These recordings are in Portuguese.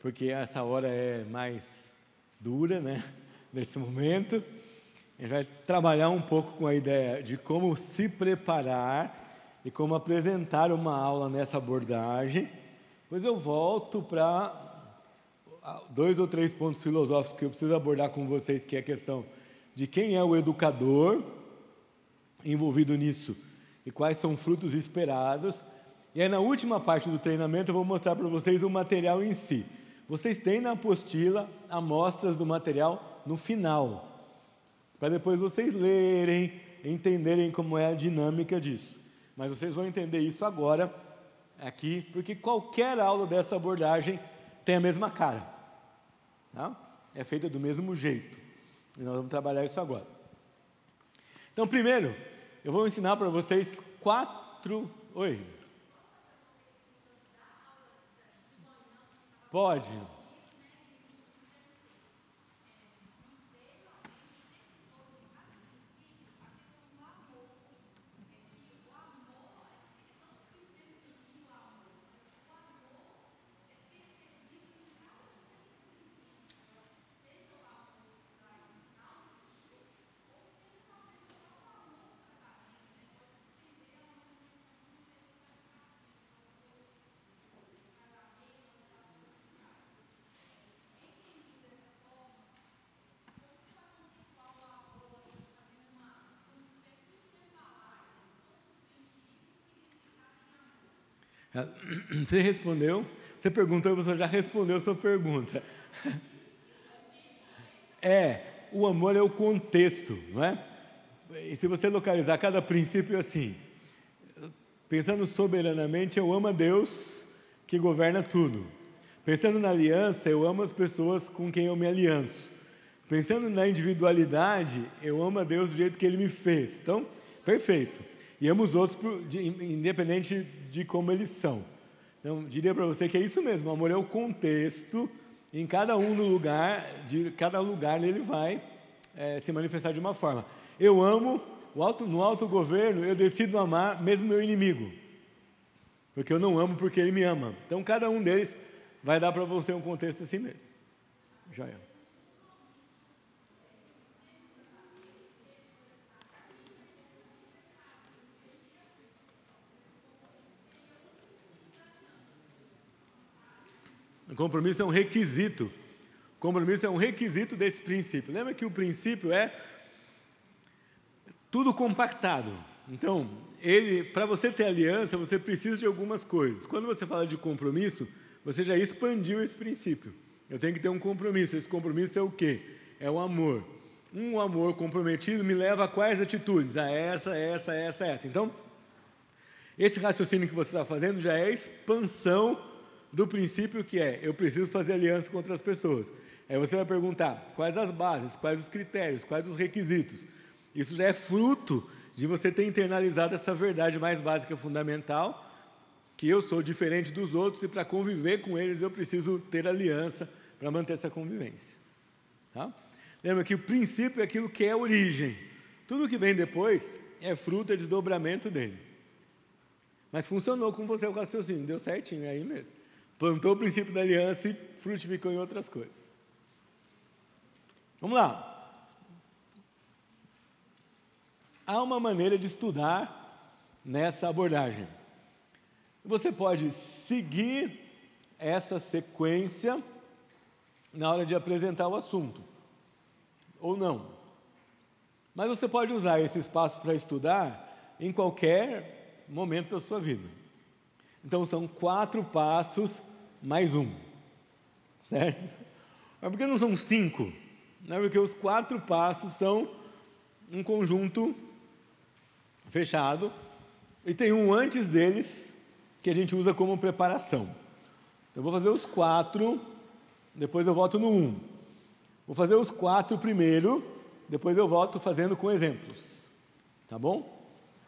porque essa hora é mais dura, né? Nesse momento. A gente vai trabalhar um pouco com a ideia de como se preparar e como apresentar uma aula nessa abordagem. Depois eu volto para 2 ou 3 pontos filosóficos que eu preciso abordar com vocês, que é a questão de quem é o educador envolvido nisso e quais são os frutos esperados. E aí, na última parte do treinamento, eu vou mostrar para vocês o material em si. Vocês têm na apostila amostras do material no final, para depois vocês lerem, entenderem como é a dinâmica disso. Mas vocês vão entender isso agora, aqui, porque qualquer aula dessa abordagem tem a mesma cara, tá? É feita do mesmo jeito, e nós vamos trabalhar isso agora. Então, primeiro, eu vou ensinar para vocês 4... Oi? Pode. Você respondeu, você perguntou e você já respondeu a sua pergunta. O amor é o contexto, não é? E se você localizar cada princípio assim, pensando soberanamente, eu amo a Deus que governa tudo. Pensando na aliança, eu amo as pessoas com quem eu me alianço. Pensando na individualidade, eu amo a Deus do jeito que Ele me fez. Então, perfeito. E amo os outros independente de como eles são. Então, diria para você que é isso mesmo, o amor é o contexto, em cada um no lugar, de cada lugar ele vai se manifestar de uma forma. Eu amo, no autogoverno, eu decido amar mesmo meu inimigo, porque eu não amo porque ele me ama. Então, cada um deles vai dar para você um contexto assim mesmo. Joia. O compromisso é um requisito. O compromisso é um requisito desse princípio. Lembra que o princípio é tudo compactado. Então, para você ter aliança, você precisa de algumas coisas. Quando você fala de compromisso, você já expandiu esse princípio. Eu tenho que ter um compromisso. Esse compromisso é o quê? É o amor. Um amor comprometido me leva a quais atitudes? A essa. Então, esse raciocínio que você está fazendo já é a expansão do princípio que eu preciso fazer aliança com outras pessoas. Aí você vai perguntar, quais as bases, quais os critérios, quais os requisitos? Isso já é fruto de você ter internalizado essa verdade mais básica, fundamental, que eu sou diferente dos outros e para conviver com eles eu preciso ter aliança para manter essa convivência. Tá? Lembra que o princípio é aquilo que é a origem. Tudo que vem depois é fruto, é desdobramento dele. Mas funcionou com você o raciocínio, deu certinho, é aí mesmo. Plantou o princípio da aliança e frutificou em outras coisas. Vamos lá. Há uma maneira de estudar nessa abordagem. Você pode seguir essa sequência na hora de apresentar o assunto, ou não. Mas você pode usar esse espaço para estudar em qualquer momento da sua vida. Então, são 4 passos mais um, certo? Mas por que não são 5? Não é porque os 4 passos são um conjunto fechado e tem um antes deles que a gente usa como preparação. Eu vou fazer os 4, depois eu volto no 1. Vou fazer os 4 primeiro, depois eu volto fazendo com exemplos. Tá bom?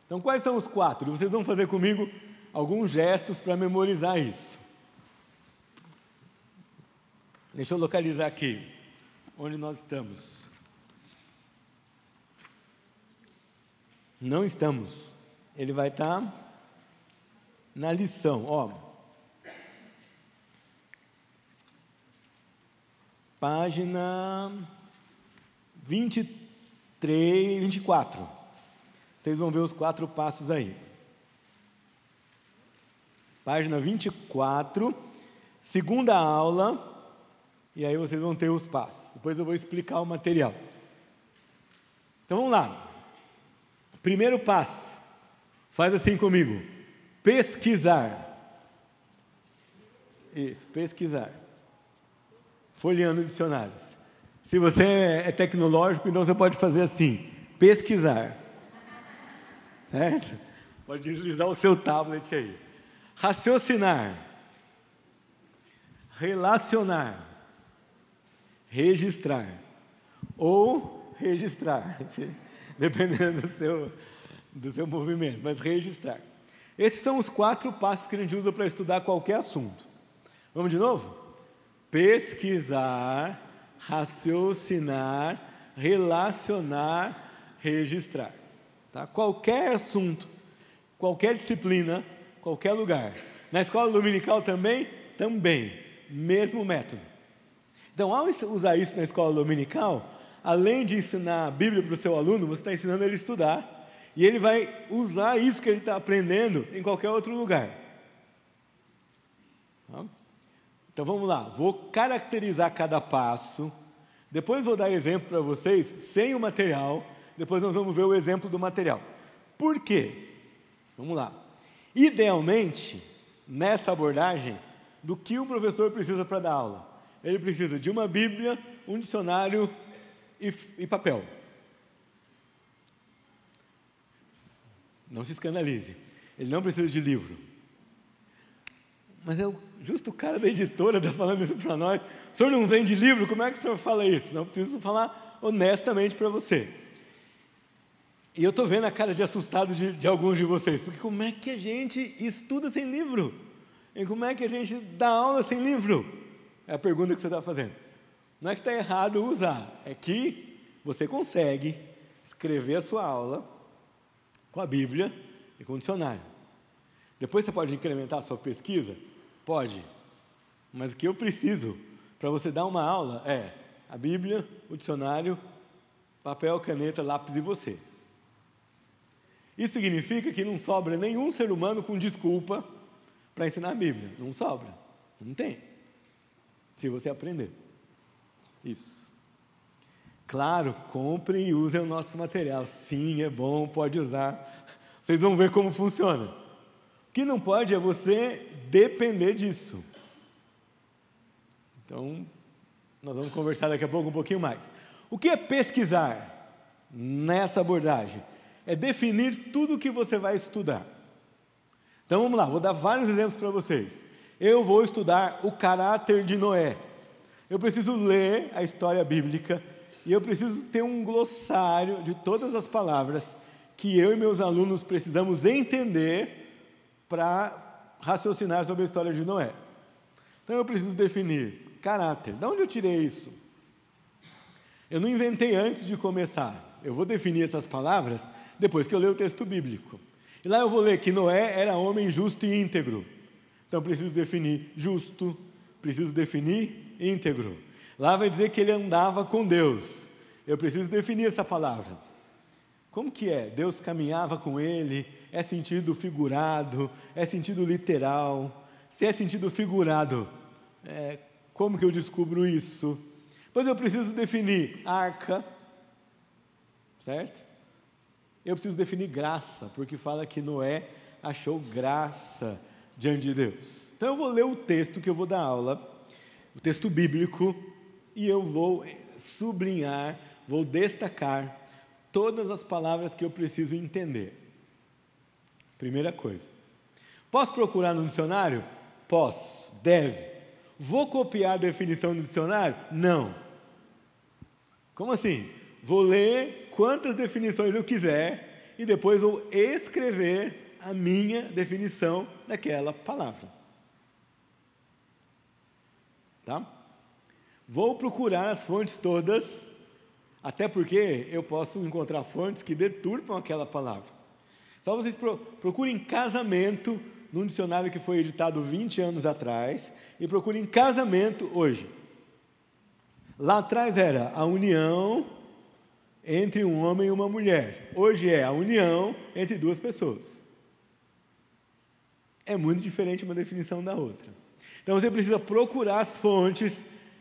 Então, quais são os 4? E vocês vão fazer comigo alguns gestos para memorizar isso. Deixa eu localizar aqui, onde nós estamos. Não estamos. Ele vai estar na lição, ó. página 23, 24. Vocês vão ver os 4 passos aí. Página 24, segunda aula, e aí vocês vão ter os passos. Depois eu vou explicar o material. Então vamos lá. Primeiro passo, faz assim comigo. Pesquisar. Isso, pesquisar. Folheando dicionários. Se você é tecnológico, então você pode fazer assim, pesquisar. Certo? Pode deslizar o seu tablet aí. Raciocinar. Relacionar. Registrar. Ou registrar, dependendo do seu movimento, mas registrar. Esses são os 4 passos que a gente usa para estudar qualquer assunto. Vamos de novo? Pesquisar, raciocinar, relacionar, registrar. Tá? Qualquer assunto, qualquer disciplina, qualquer lugar. Na escola dominical também? Também. Mesmo método. Então, ao usar isso na escola dominical, além de ensinar a Bíblia para o seu aluno, você está ensinando ele a estudar. E ele vai usar isso que ele está aprendendo em qualquer outro lugar. Então vamos lá, vou caracterizar cada passo, depois vou dar exemplo para vocês sem o material, depois nós vamos ver o exemplo do material. Por quê? Vamos lá. Idealmente, nessa abordagem, do que o professor precisa para dar aula? Ele precisa de uma Bíblia, um dicionário e papel. Não se escandalize, ele não precisa de livro. Mas justo o cara da editora está falando isso para nós. O senhor não vende livro? Como é que o senhor fala isso? Não, preciso falar honestamente para você. E eu estou vendo a cara de assustado de alguns de vocês, porque como é que a gente estuda sem livro? E como é que a gente dá aula sem livro? É a pergunta que você está fazendo. Não é que está errado usar, é que você consegue escrever a sua aula com a Bíblia e com o dicionário. Depois você pode incrementar a sua pesquisa? Pode. Mas o que eu preciso para você dar uma aula é a Bíblia, o dicionário, papel, caneta, lápis e você. Isso significa que não sobra nenhum ser humano com desculpa para ensinar a Bíblia. Não sobra. Não tem. Se você aprender. Isso. Claro, comprem e usem o nosso material. Sim, é bom, pode usar. Vocês vão ver como funciona. O que não pode é você depender disso. Então, nós vamos conversar daqui a pouco um pouquinho mais. O que é pesquisar nessa abordagem? É definir tudo o que você vai estudar. Então, vamos lá, vou dar vários exemplos para vocês. Eu vou estudar o caráter de Noé. Eu preciso ler a história bíblica e eu preciso ter um glossário de todas as palavras que eu e meus alunos precisamos entender para raciocinar sobre a história de Noé. Então eu preciso definir caráter. De onde eu tirei isso? Eu não inventei antes de começar. Eu vou definir essas palavras depois que eu ler o texto bíblico. E lá eu vou ler que Noé era homem justo e íntegro. Então eu preciso definir justo, preciso definir íntegro. Lá vai dizer que ele andava com Deus. Eu preciso definir essa palavra. Como que é? Deus caminhava com ele, é sentido figurado, é sentido literal. Se é sentido figurado, como que eu descubro isso? Pois eu preciso definir arca, certo? Eu preciso definir graça, porque fala que Noé achou graça diante de Deus. Então eu vou ler o texto que eu vou dar aula, o texto bíblico, e eu vou sublinhar, vou destacar todas as palavras que eu preciso entender. Primeira coisa. Posso procurar no dicionário? Posso, deve. Vou copiar a definição do dicionário? Não. Como assim? Vou ler quantas definições eu quiser e depois vou escrever a minha definição daquela palavra. Tá? Vou procurar as fontes todas, até porque eu posso encontrar fontes que deturpam aquela palavra. Só vocês procurem casamento num dicionário que foi editado 20 anos atrás e procurem casamento hoje. Lá atrás era a união entre um homem e uma mulher. Hoje é a união entre duas pessoas. É muito diferente uma definição da outra. Então você precisa procurar as fontes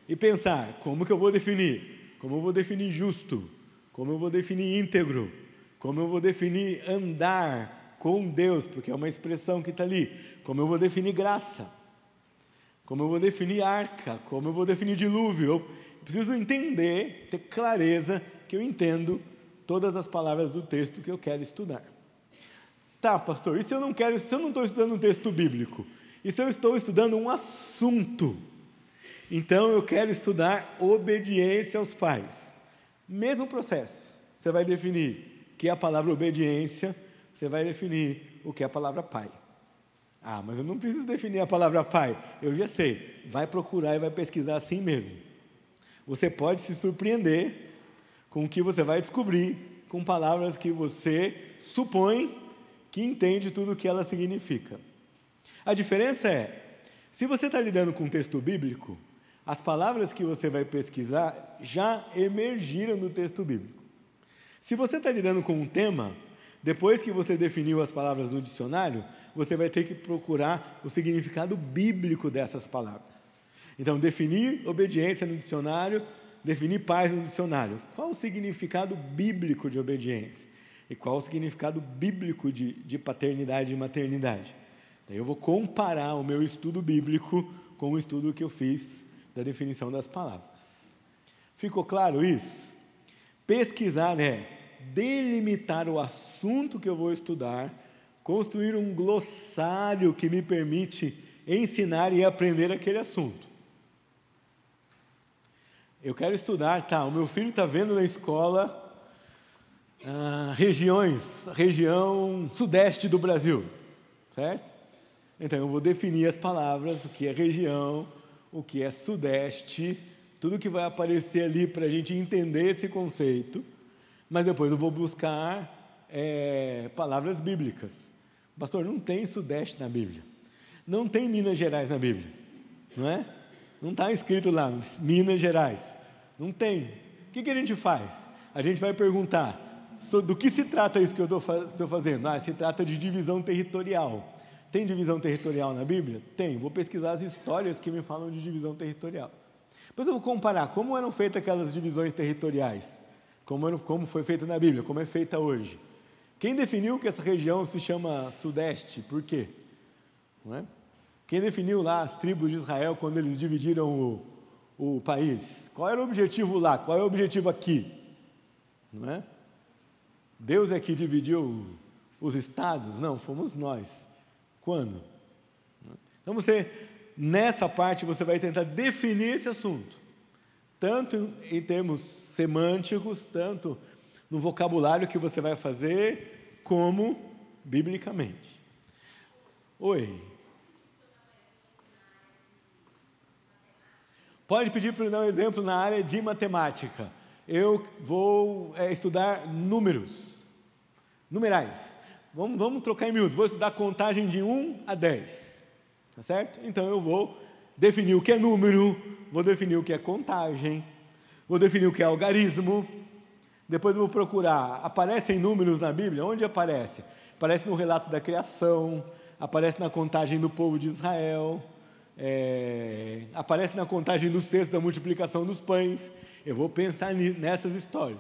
e pensar, como que eu vou definir? Como eu vou definir justo? Como eu vou definir íntegro? Como eu vou definir andar com Deus? Porque é uma expressão que está ali. Como eu vou definir graça? Como eu vou definir arca? Como eu vou definir dilúvio? Eu preciso entender, ter clareza que eu entendo todas as palavras do texto que eu quero estudar. Tá, pastor, e se eu não estou estudando um texto bíblico? E se eu estou estudando um assunto? Então eu quero estudar obediência aos pais. Mesmo processo. Você vai definir o que é a palavra obediência, você vai definir o que é a palavra pai. Ah, mas eu não preciso definir a palavra pai. Eu já sei. Vai procurar e vai pesquisar assim mesmo. Você pode se surpreender com o que você vai descobrir com palavras que você supõe que entende tudo o que ela significa. A diferença é, se você está lidando com um texto bíblico, as palavras que você vai pesquisar já emergiram do texto bíblico. Se você está lidando com um tema, depois que você definiu as palavras no dicionário, você vai ter que procurar o significado bíblico dessas palavras. Então, definir obediência no dicionário, definir paz no dicionário. Qual o significado bíblico de obediência? E qual o significado bíblico de paternidade e maternidade? Então, eu vou comparar o meu estudo bíblico com o estudo que eu fiz da definição das palavras. Ficou claro isso? Pesquisar é delimitar o assunto que eu vou estudar, construir um glossário que me permite ensinar e aprender aquele assunto. Eu quero estudar, o meu filho está vendo na escola região sudeste do Brasil, certo? Então eu vou definir as palavras, o que é região, o que é sudeste, tudo que vai aparecer ali para a gente entender esse conceito, mas depois eu vou buscar palavras bíblicas. Pastor, não tem sudeste na Bíblia, não tem Minas Gerais na Bíblia, não é? Não está escrito lá, Minas Gerais, não tem. O que a gente faz? A gente vai perguntar, do que se trata isso que eu estou fazendo? Se trata de divisão territorial. Tem divisão territorial na Bíblia? Tem, vou pesquisar as histórias que me falam de divisão territorial. Depois eu vou comparar como eram feitas aquelas divisões territoriais, como foi feita na Bíblia, como é feita hoje. Quem definiu que essa região se chama Sudeste? Por quê? Não é? Quem definiu lá as tribos de Israel quando eles dividiram o país? Qual era o objetivo lá? Qual é o objetivo aqui? Não é? Deus é que dividiu os estados? Não, fomos nós. Quando? Então nessa parte você vai tentar definir esse assunto, tanto em termos semânticos, tanto no vocabulário que você vai fazer, como biblicamente. Oi. Pode pedir para eu dar um exemplo na área de matemática. Eu vou estudar numerais. Vamos trocar em miúdos. Vou estudar contagem de 1 a 10. Tá certo? Então eu vou definir o que é número, vou definir o que é contagem, vou definir o que é algarismo. Depois eu vou procurar, aparecem números na Bíblia? Onde aparece? Aparece no relato da criação, aparece na contagem do povo de Israel, aparece na contagem do cesto da multiplicação dos pães. Eu vou pensar nessas histórias.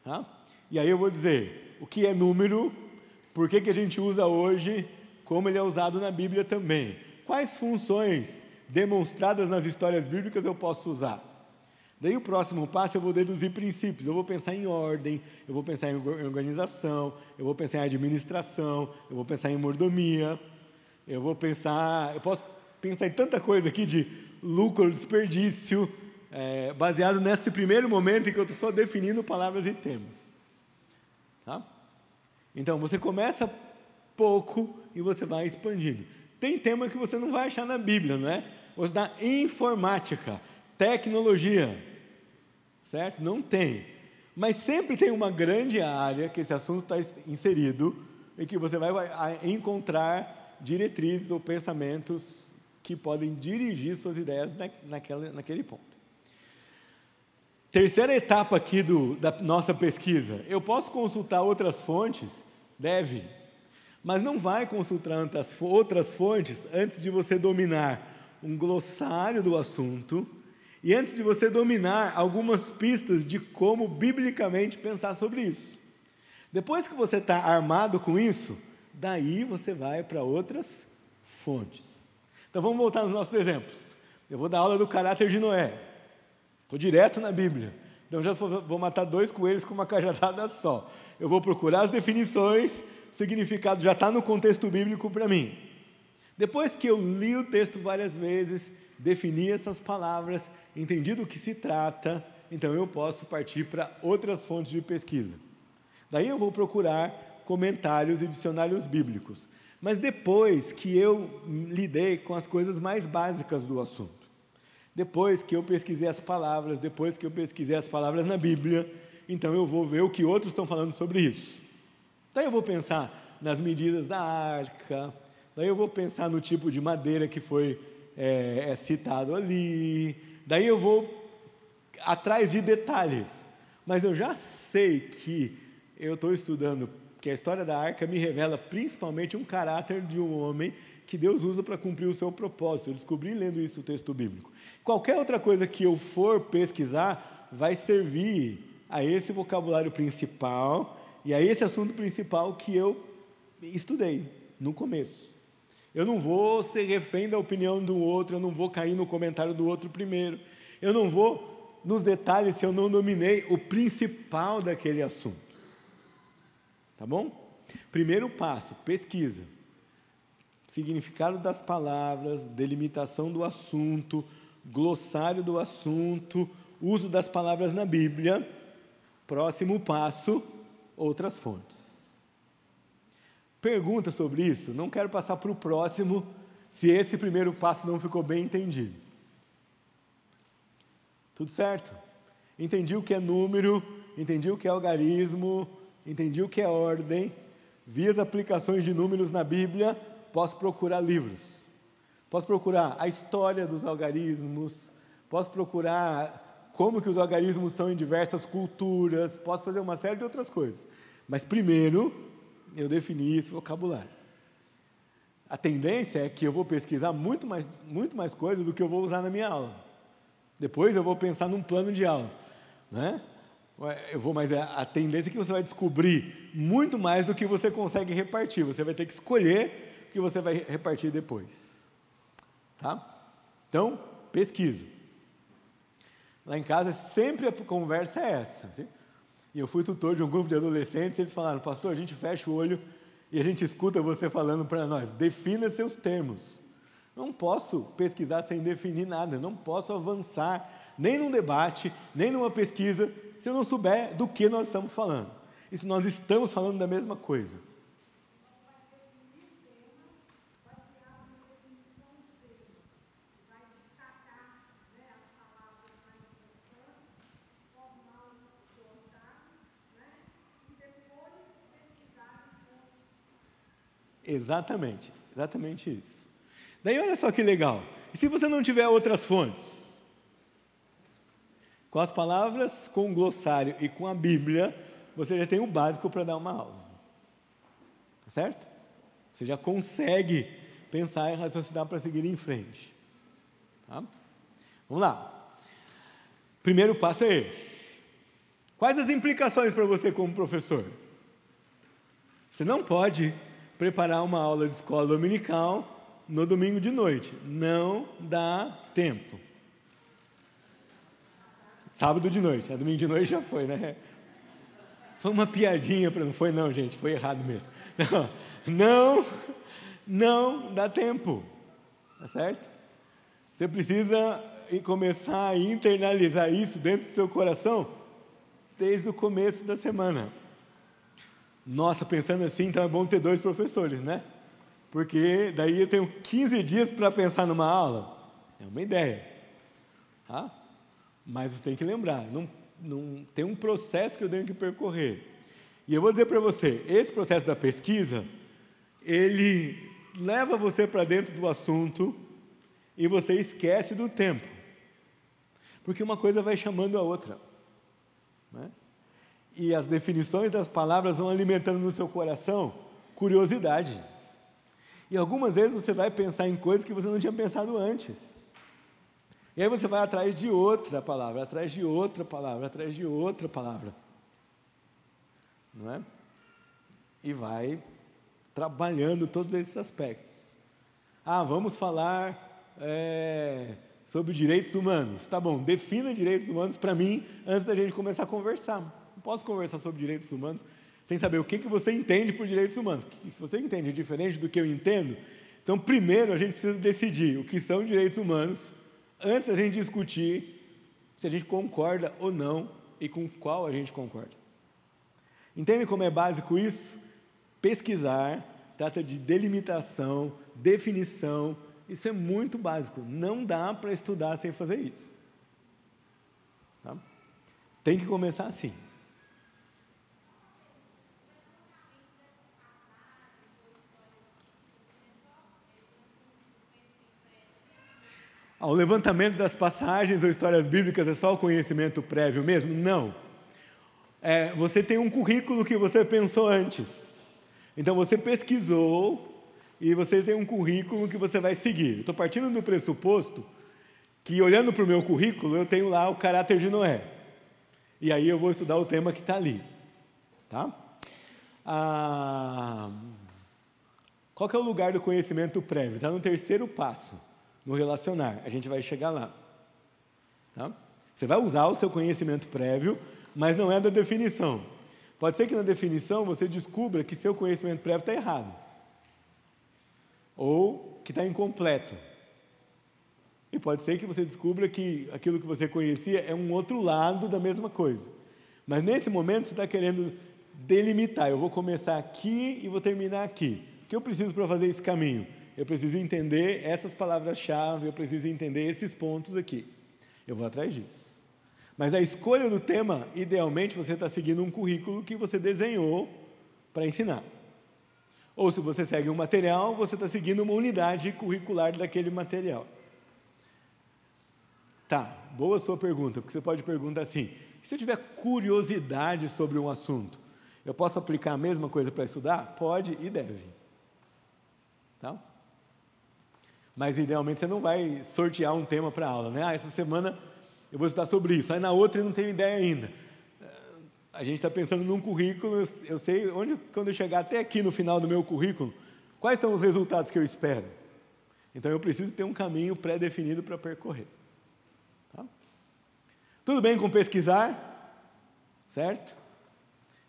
Tá? E aí eu vou dizer o que é número, por que a gente usa hoje, como ele é usado na Bíblia também. Quais funções demonstradas nas histórias bíblicas eu posso usar? Daí o próximo passo eu vou deduzir princípios, eu vou pensar em ordem, eu vou pensar em organização, eu vou pensar em administração, eu vou pensar em mordomia, eu posso pensar em tanta coisa aqui de lucro, desperdício, baseado nesse primeiro momento em que eu estou só definindo palavras e temas. Tá? Então, você começa pouco e você vai expandindo. Tem tema que você não vai achar na Bíblia, não é? Você dá informática, tecnologia, certo? Não tem. Mas sempre tem uma grande área que esse assunto está inserido e que você vai encontrar diretrizes ou pensamentos que podem dirigir suas ideias naquele ponto. Terceira etapa aqui da nossa pesquisa. Eu posso consultar outras fontes? Deve. Mas não vai consultar outras fontes antes de você dominar um glossário do assunto e antes de você dominar algumas pistas de como biblicamente pensar sobre isso. Depois que você está armado com isso, daí você vai para outras fontes. Então vamos voltar nos nossos exemplos. Eu vou dar aula do caráter de Noé. Estou direto na Bíblia. Então já vou matar 2 coelhos com uma cajadada só. Eu vou procurar as definições, o significado já está no contexto bíblico para mim. Depois que eu li o texto várias vezes, defini essas palavras, entendi do que se trata, então eu posso partir para outras fontes de pesquisa. Daí eu vou procurar comentários e dicionários bíblicos. Mas depois que eu lidei com as coisas mais básicas do assunto, depois que eu pesquisei as palavras, depois que eu pesquisei as palavras na Bíblia, então eu vou ver o que outros estão falando sobre isso. Daí eu vou pensar nas medidas da arca, daí eu vou pensar no tipo de madeira que foi citado ali, daí eu vou atrás de detalhes. Mas eu já sei que eu estou estudando, que a história da arca me revela principalmente um caráter de um homem que Deus usa para cumprir o seu propósito. Eu descobri lendo isso no texto bíblico. Qualquer outra coisa que eu for pesquisar vai servir a esse vocabulário principal e a esse assunto principal que eu estudei no começo. Eu não vou ser refém da opinião do outro, eu não vou cair no comentário do outro primeiro, eu não vou nos detalhes se eu não dominei o principal daquele assunto. Tá bom? Primeiro passo, pesquisa. Significado das palavras, delimitação do assunto, glossário do assunto, uso das palavras na Bíblia. Próximo passo, outras fontes. Pergunta sobre isso? Não quero passar para o próximo, se esse primeiro passo não ficou bem entendido. Tudo certo? Entendi o que é número, entendi o que é algarismo, entendi o que é ordem, vi as aplicações de números na Bíblia, posso procurar livros, posso procurar a história dos algarismos, posso procurar como que os algarismos estão em diversas culturas, posso fazer uma série de outras coisas. Mas primeiro, eu defini esse vocabulário. A tendência é que eu vou pesquisar muito mais coisas do que eu vou usar na minha aula. Depois eu vou pensar num plano de aula, né? Mas a tendência é que você vai descobrir muito mais do que você consegue repartir. Você vai ter que escolher o que você vai repartir depois. Tá? Então, pesquisa. Lá em casa, sempre a conversa é essa. Assim? E eu fui tutor de um grupo de adolescentes, e eles falaram: pastor, a gente fecha o olho e a gente escuta você falando para nós, defina seus termos. Não posso pesquisar sem definir nada, não posso avançar nem num debate, nem numa pesquisa, se eu não souber do que nós estamos falando. E se nós estamos falando da mesma coisa. Exatamente isso. Daí olha só que legal. E se você não tiver outras fontes? Com as palavras, com o glossário e com a Bíblia, você já tem o básico para dar uma aula. Tá certo? Você já consegue pensar e raciocinar para seguir em frente. Tá? Vamos lá. Primeiro passo é esse. Quais as implicações para você como professor? Você não pode preparar uma aula de escola dominical no domingo de noite. Não dá tempo. Sábado de noite. A domingo de noite já foi, né? Foi uma piadinha, não foi não, gente. Foi errado mesmo. Não dá tempo. Tá certo? Você precisa começar a internalizar isso dentro do seu coração desde o começo da semana. Nossa, pensando assim, então é bom ter 2 professores, né? Porque daí eu tenho 15 dias para pensar numa aula. É uma ideia. Tá? Mas você tem que lembrar, não tem um processo que eu tenho que percorrer. E eu vou dizer para você, esse processo da pesquisa, ele leva você para dentro do assunto e você esquece do tempo. Porque uma coisa vai chamando a outra. né? E as definições das palavras vão alimentando no seu coração curiosidade. E algumas vezes você vai pensar em coisas que você não tinha pensado antes. E aí você vai atrás de outra palavra, atrás de outra palavra, atrás de outra palavra. Não é? E vai trabalhando todos esses aspectos. Vamos falar sobre direitos humanos. Tá bom, defina direitos humanos para mim antes da gente começar a conversar. Não posso conversar sobre direitos humanos sem saber o que você entende por direitos humanos. Porque se você entende diferente do que eu entendo, então primeiro a gente precisa decidir o que são direitos humanos antes da gente discutir se a gente concorda ou não e com qual a gente concorda. Entende como é básico isso? Pesquisar trata de delimitação, definição. Isso é muito básico. Não dá para estudar sem fazer isso. Tá? Tem que começar assim. O levantamento das passagens ou histórias bíblicas é só o conhecimento prévio mesmo? Não. Você tem um currículo que você pensou antes. Então, você pesquisou e você tem um currículo que você vai seguir. Estou partindo do pressuposto que, olhando para o meu currículo, eu tenho lá o caráter de Noé. E aí eu vou estudar o tema que está ali. Tá? Qual que é o lugar do conhecimento prévio? Está no terceiro passo, no relacionar. A gente vai chegar lá. Tá? Você vai usar o seu conhecimento prévio, mas não é da definição. Pode ser que na definição você descubra que seu conhecimento prévio está errado. Ou que está incompleto. E pode ser que você descubra que aquilo que você conhecia é um outro lado da mesma coisa. Mas nesse momento você está querendo delimitar. Eu vou começar aqui e vou terminar aqui. O que eu preciso para fazer esse caminho? Eu preciso entender essas palavras-chave, eu preciso entender esses pontos aqui. Eu vou atrás disso. Mas a escolha do tema, idealmente, você está seguindo um currículo que você desenhou para ensinar. Ou se você segue um material, você está seguindo uma unidade curricular daquele material. Tá, boa sua pergunta, porque você pode perguntar assim, se eu tiver curiosidade sobre um assunto, eu posso aplicar a mesma coisa para estudar? Pode e deve. Tá? Mas, idealmente, você não vai sortear um tema para a aula, né? Essa semana eu vou estudar sobre isso, aí na outra eu não tenho ideia ainda. A gente está pensando num currículo, eu sei quando eu chegar até aqui no final do meu currículo, quais são os resultados que eu espero. Então, eu preciso ter um caminho pré-definido para percorrer. Tá? Tudo bem com pesquisar? Certo?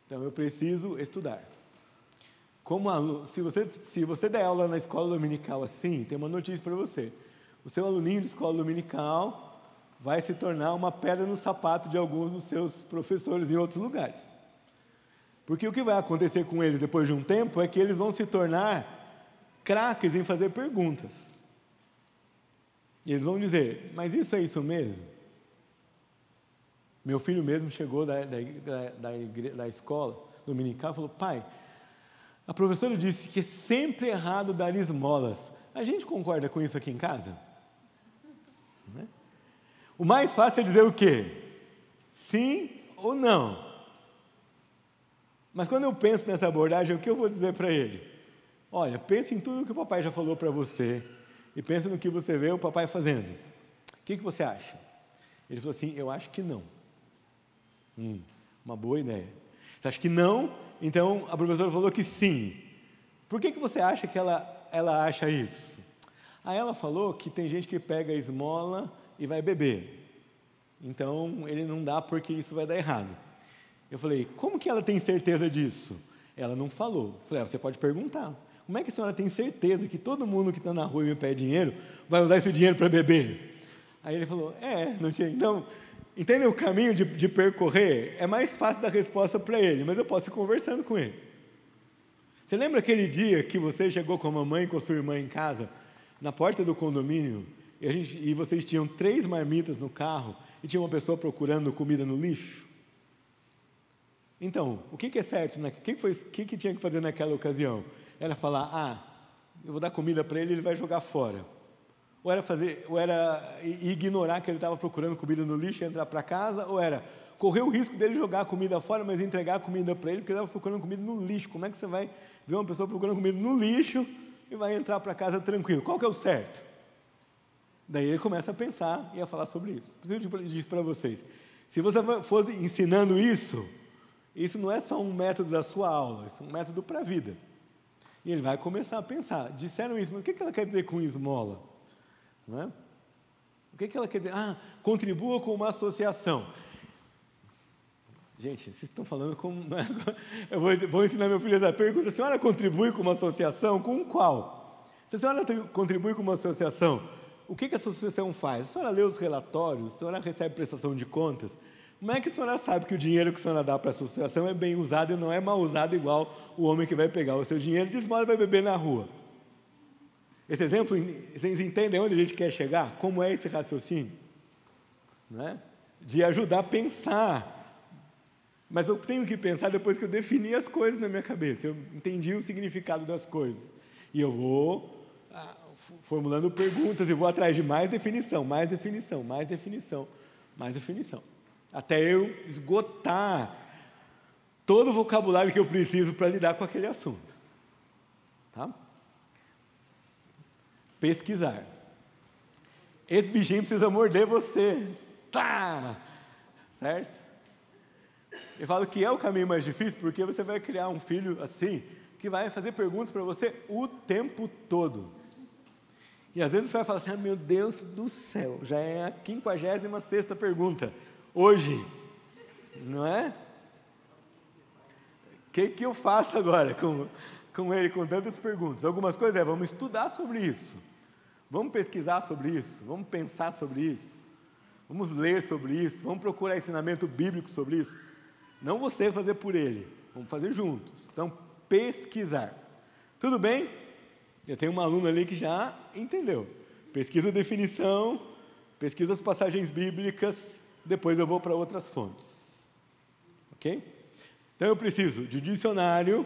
Então, eu preciso estudar. Como aluno, se você der aula na escola dominical assim, tem uma notícia para você. O seu aluninho de escola dominical vai se tornar uma pedra no sapato de alguns dos seus professores em outros lugares. Porque o que vai acontecer com eles depois de um tempo é que eles vão se tornar craques em fazer perguntas. E eles vão dizer, mas isso é isso mesmo? Meu filho mesmo chegou da escola dominical e falou, pai, a professora disse que é sempre errado dar esmolas. A gente concorda com isso aqui em casa? Né? O mais fácil é dizer o quê? Sim ou não. Mas quando eu penso nessa abordagem, o que eu vou dizer para ele? Olha, pense em tudo que o papai já falou para você e pense no que você vê o papai fazendo. O que você acha? Ele falou assim, eu acho que não. Uma boa ideia. Você acha que não? Então, a professora falou que sim. Por que você acha que ela acha isso? Aí ela falou que tem gente que pega a esmola e vai beber. Então, ele não dá porque isso vai dar errado. Eu falei, como que ela tem certeza disso? Ela não falou. Eu falei, você pode perguntar. Como é que a senhora tem certeza que todo mundo que está na rua e me pede dinheiro vai usar esse dinheiro para beber? Aí ele falou, não tinha. Então, entendeu o caminho de percorrer? É mais fácil dar resposta para ele, mas eu posso ir conversando com ele. Você lembra aquele dia que você chegou com a mamãe e com a sua irmã em casa, na porta do condomínio, e vocês tinham 3 marmitas no carro, e tinha uma pessoa procurando comida no lixo? Então, o que é certo? O que tinha que fazer naquela ocasião? Era falar, eu vou dar comida para ele, ele vai jogar fora. Ou era ignorar que ele estava procurando comida no lixo e entrar para casa, ou era correu o risco dele jogar a comida fora, mas entregar a comida para ele, porque ele estava procurando comida no lixo. Como é que você vai ver uma pessoa procurando comida no lixo e vai entrar para casa tranquilo? Qual que é o certo? Daí ele começa a pensar e a falar sobre isso. Preciso dizer para vocês, se você for ensinando isso, isso não é só um método da sua aula, isso é um método para a vida. E ele vai começar a pensar, disseram isso, mas o que ela quer dizer com esmola? Não é? O que ela quer dizer? Contribua com uma associação. Gente, vocês estão falando como... Eu vou ensinar meu filho essa pergunta. A senhora contribui com uma associação? Com qual? Se a senhora contribui com uma associação, o que essa associação faz? A senhora lê os relatórios? A senhora recebe prestação de contas? Como é que a senhora sabe que o dinheiro que a senhora dá para a associação é bem usado e não é mal usado igual o homem que vai pegar o seu dinheiro de esmola e vai beber na rua? Esse exemplo, vocês entendem onde a gente quer chegar? Como é esse raciocínio? Não é? De ajudar a pensar. Mas eu tenho que pensar depois que eu defini as coisas na minha cabeça, eu entendi o significado das coisas. E eu vou formulando perguntas e vou atrás de mais definição, mais definição, mais definição, mais definição. Até eu esgotar todo o vocabulário que eu preciso para lidar com aquele assunto. Tá? Pesquisar. Esse bichinho precisa morder você. Tá! Certo? Eu falo que é o caminho mais difícil, porque você vai criar um filho assim, que vai fazer perguntas para você o tempo todo. E às vezes você vai falar assim, meu Deus do céu, já é a 56ª pergunta. Hoje, não é? O que eu faço agora com ele, com tantas perguntas? Algumas coisas vamos estudar sobre isso, vamos pesquisar sobre isso, vamos pensar sobre isso, vamos ler sobre isso, vamos procurar ensinamento bíblico sobre isso. Não você fazer por ele, vamos fazer juntos. Então, pesquisar. Tudo bem? Eu tenho uma aluna ali que já entendeu. Pesquisa a definição, pesquisa as passagens bíblicas, depois eu vou para outras fontes. Ok? Então eu preciso de dicionário,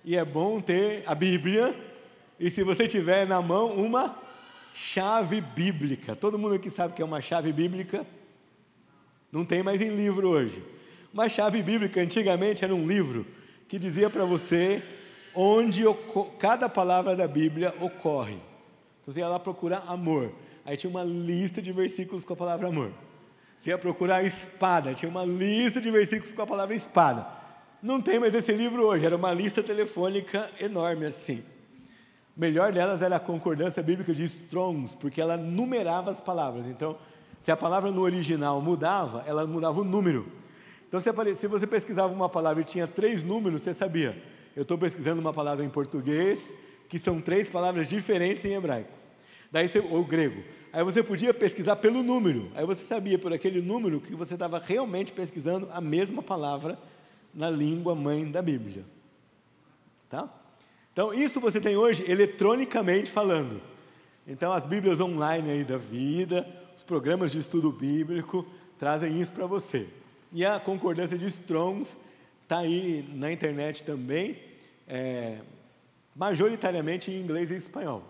e é bom ter a Bíblia, e se você tiver na mão uma chave bíblica. Todo mundo aqui sabe o que é uma chave bíblica? Não tem mais em livro hoje. Uma chave bíblica, antigamente, era um livro que dizia para você onde cada palavra da Bíblia ocorre. Então, você ia lá procurar amor, aí tinha uma lista de versículos com a palavra amor. Você ia procurar espada, tinha uma lista de versículos com a palavra espada. Não tem mais esse livro hoje, era uma lista telefônica enorme assim. O melhor delas era a concordância bíblica de Strong's, porque ela numerava as palavras. Então, se a palavra no original mudava, ela mudava o número. Então, se você pesquisava uma palavra e tinha 3 números, você sabia, eu estou pesquisando uma palavra em português, que são 3 palavras diferentes em hebraico, ou grego. Aí você podia pesquisar pelo número, aí você sabia por aquele número que você estava realmente pesquisando a mesma palavra na língua mãe da Bíblia. Tá? Então, isso você tem hoje eletronicamente falando. Então, as Bíblias online aí da vida, os programas de estudo bíblico, trazem isso para você. E a concordância de Strong's está aí na internet também, majoritariamente em inglês e espanhol.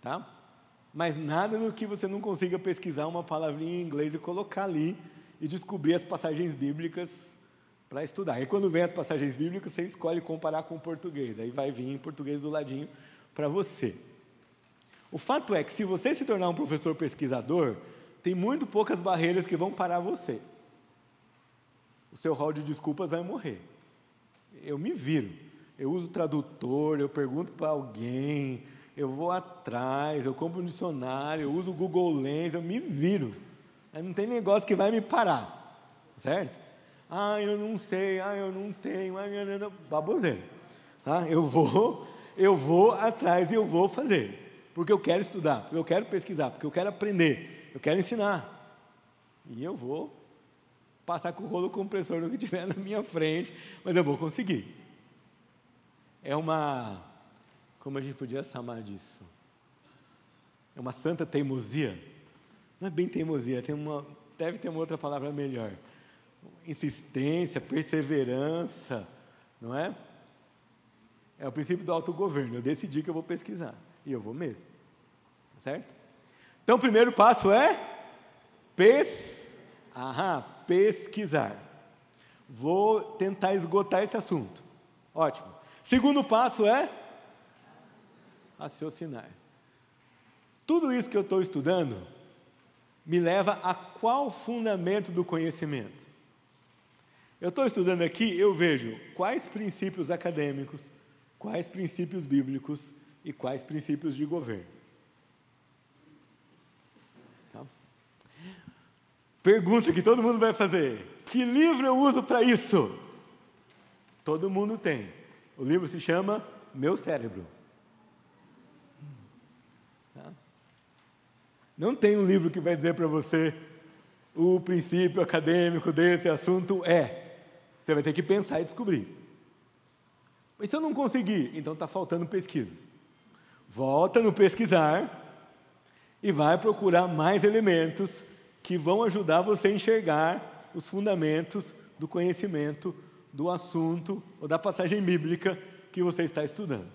Tá? Mas nada do que você não consiga pesquisar uma palavrinha em inglês e colocar ali e descobrir as passagens bíblicas para estudar. E quando vem as passagens bíblicas, você escolhe comparar com o português. Aí vai vir em português do ladinho para você. O fato é que se você se tornar um professor pesquisador, tem muito poucas barreiras que vão parar você. O seu hall de desculpas vai morrer. Eu me viro. Eu uso tradutor, eu pergunto para alguém, eu vou atrás, eu compro um dicionário, eu uso o Google Lens, eu me viro. Aí não tem negócio que vai me parar. Certo? Eu não sei, eu não tenho, baboseira. Tá? Eu vou atrás e eu vou fazer. Porque eu quero estudar, porque eu quero pesquisar, porque eu quero aprender, eu quero ensinar. E eu vou passar com o rolo compressor no que tiver na minha frente, mas eu vou conseguir. É uma, como a gente podia chamar disso? É uma santa teimosia? Não é bem teimosia, deve ter uma outra palavra melhor. Insistência, perseverança, não é? É o princípio do autogoverno. Eu decidi que eu vou pesquisar, e eu vou mesmo. Certo? Então, o primeiro passo é pesquisar. Vou tentar esgotar esse assunto. Ótimo. Segundo passo é raciocinar. Tudo isso que eu estou estudando me leva a qual fundamento do conhecimento? Eu estou estudando aqui, eu vejo quais princípios acadêmicos, quais princípios bíblicos e quais princípios de governo. Tá? Pergunta que todo mundo vai fazer: que livro eu uso para isso? Todo mundo tem. O livro se chama Meu Cérebro. Tá? Não tem um livro que vai dizer para você o princípio acadêmico desse assunto é. Você vai ter que pensar e descobrir. Mas se eu não conseguir, então está faltando pesquisa. Volta no pesquisar e vai procurar mais elementos que vão ajudar você a enxergar os fundamentos do conhecimento do assunto ou da passagem bíblica que você está estudando.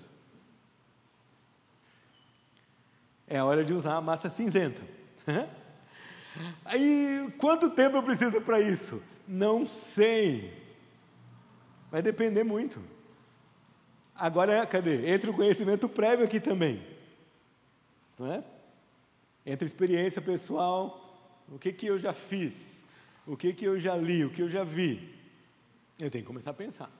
É a hora de usar a massa cinzenta. Aí, quanto tempo eu preciso para isso? Não sei. Vai depender muito. Agora, cadê? Entra o conhecimento prévio aqui também. Não é? Entra experiência pessoal, o que eu já fiz, o que eu já li, o que eu já vi. Eu tenho que começar a pensar.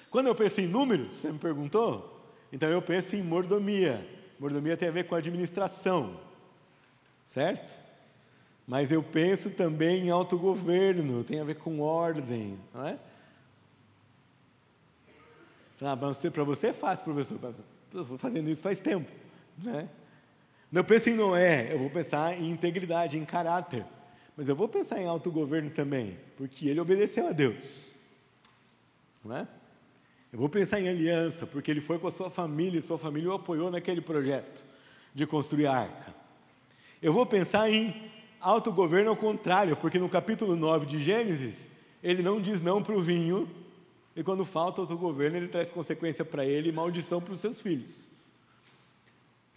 Quando eu penso em números, você me perguntou, então eu penso em mordomia. Mordomia tem a ver com administração, certo? Mas eu penso também em autogoverno, tem a ver com ordem, não é? Para você é fácil, professor, eu estou fazendo isso faz tempo, né? Quando eu penso em Noé, eu vou pensar em integridade, em caráter, mas eu vou pensar em autogoverno também, porque ele obedeceu a Deus, não é? Eu vou pensar em aliança, porque ele foi com a sua família, e sua família o apoiou naquele projeto de construir a arca. Eu vou pensar em autogoverno ao contrário, porque no capítulo 9 de Gênesis, ele não diz não para o vinho, e quando falta autogoverno, ele traz consequência para ele e maldição para os seus filhos.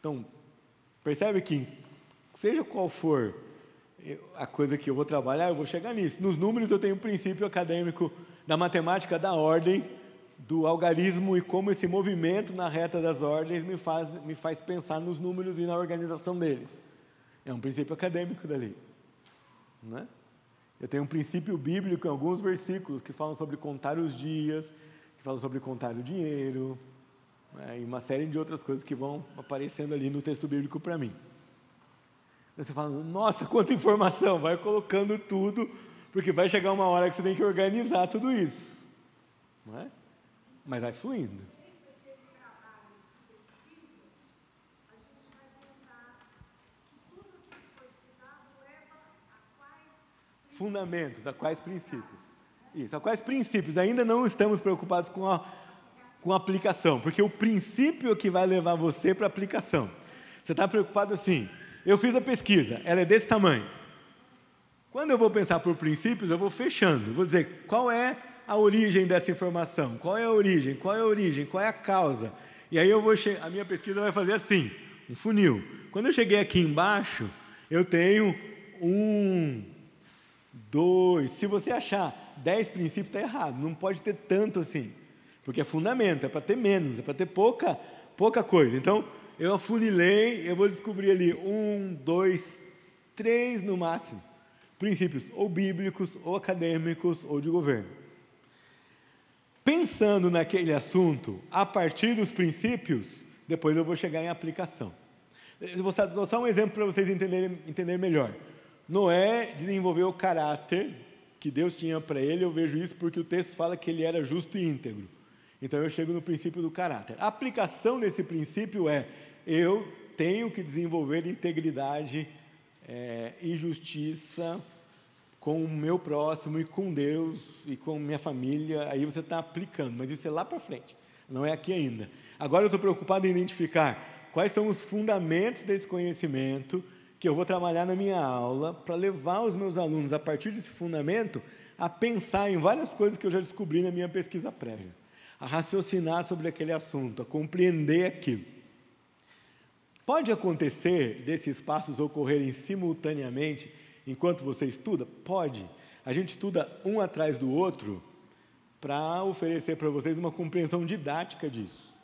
Então, percebe que, seja qual for a coisa que eu vou trabalhar, eu vou chegar nisso. Nos números eu tenho o princípio acadêmico da matemática da ordem, do algarismo e como esse movimento na reta das ordens me faz pensar nos números e na organização deles. É um princípio acadêmico dali. Não é? Eu tenho um princípio bíblico em alguns versículos que falam sobre contar os dias, que falam sobre contar o dinheiro, né, e uma série de outras coisas que vão aparecendo ali no texto bíblico para mim. Você fala, nossa, quanta informação! Vai colocando tudo, porque vai chegar uma hora que você tem que organizar tudo isso. Não é? Mas vai fluindo. Fundamentos, a quais princípios? Isso, a quais princípios? Ainda não estamos preocupados com a aplicação, porque o princípio é que vai levar você para a aplicação. Você está preocupado assim, eu fiz a pesquisa, ela é desse tamanho. Quando eu vou pensar por princípios, eu vou fechando, vou dizer qual é a origem dessa informação, qual é a origem, qual é a causa. E aí a minha pesquisa vai fazer assim, um funil. Quando eu cheguei aqui embaixo, eu tenho 2, se você achar 10 princípios, está errado, não pode ter tanto assim, porque é fundamento, é para ter menos, é para ter pouca coisa. Então, eu afunilei, eu vou descobrir ali 1, 2, 3 no máximo, princípios ou bíblicos, ou acadêmicos, ou de governo. Pensando naquele assunto, a partir dos princípios, depois eu vou chegar em aplicação. Eu vou dar só um exemplo para vocês entenderem melhor. Noé desenvolveu o caráter que Deus tinha para ele, eu vejo isso porque o texto fala que ele era justo e íntegro. Então eu chego no princípio do caráter. A aplicação desse princípio é, eu tenho que desenvolver integridade e justiça com o meu próximo e com Deus e com minha família, aí você está aplicando, mas isso é lá para frente, não é aqui ainda. Agora eu estou preocupado em identificar quais são os fundamentos desse conhecimento que eu vou trabalhar na minha aula para levar os meus alunos, a partir desse fundamento, a pensar em várias coisas que eu já descobri na minha pesquisa prévia, a raciocinar sobre aquele assunto, a compreender aquilo. Pode acontecer desses passos ocorrerem simultaneamente enquanto você estuda? Pode. a gente estuda um atrás do outro para oferecer para vocês uma compreensão didática disso.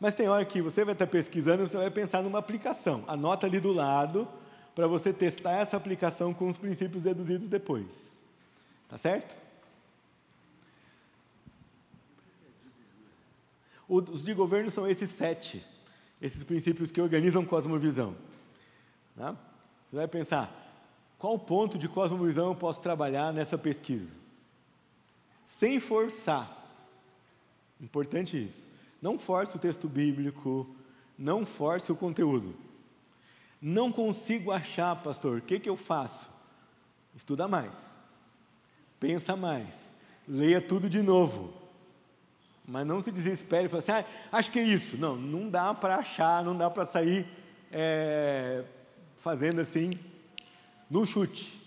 Mas tem hora que você vai estar pesquisando e você vai pensar numa aplicação. Anota ali do lado para você testar essa aplicação com os princípios deduzidos depois. Tá certo? Os de governo são esses 7, esses princípios que organizam cosmovisão. Tá? Você vai pensar, qual ponto de cosmovisão eu posso trabalhar nessa pesquisa? Sem forçar. Importante isso. Não force o texto bíblico, não force o conteúdo. Não consigo achar, pastor, o que eu faço? Estuda mais, pensa mais, leia tudo de novo. Mas não se desespere e fale assim, acho que é isso. Não, não dá para achar, não dá para sair fazendo assim, no chute.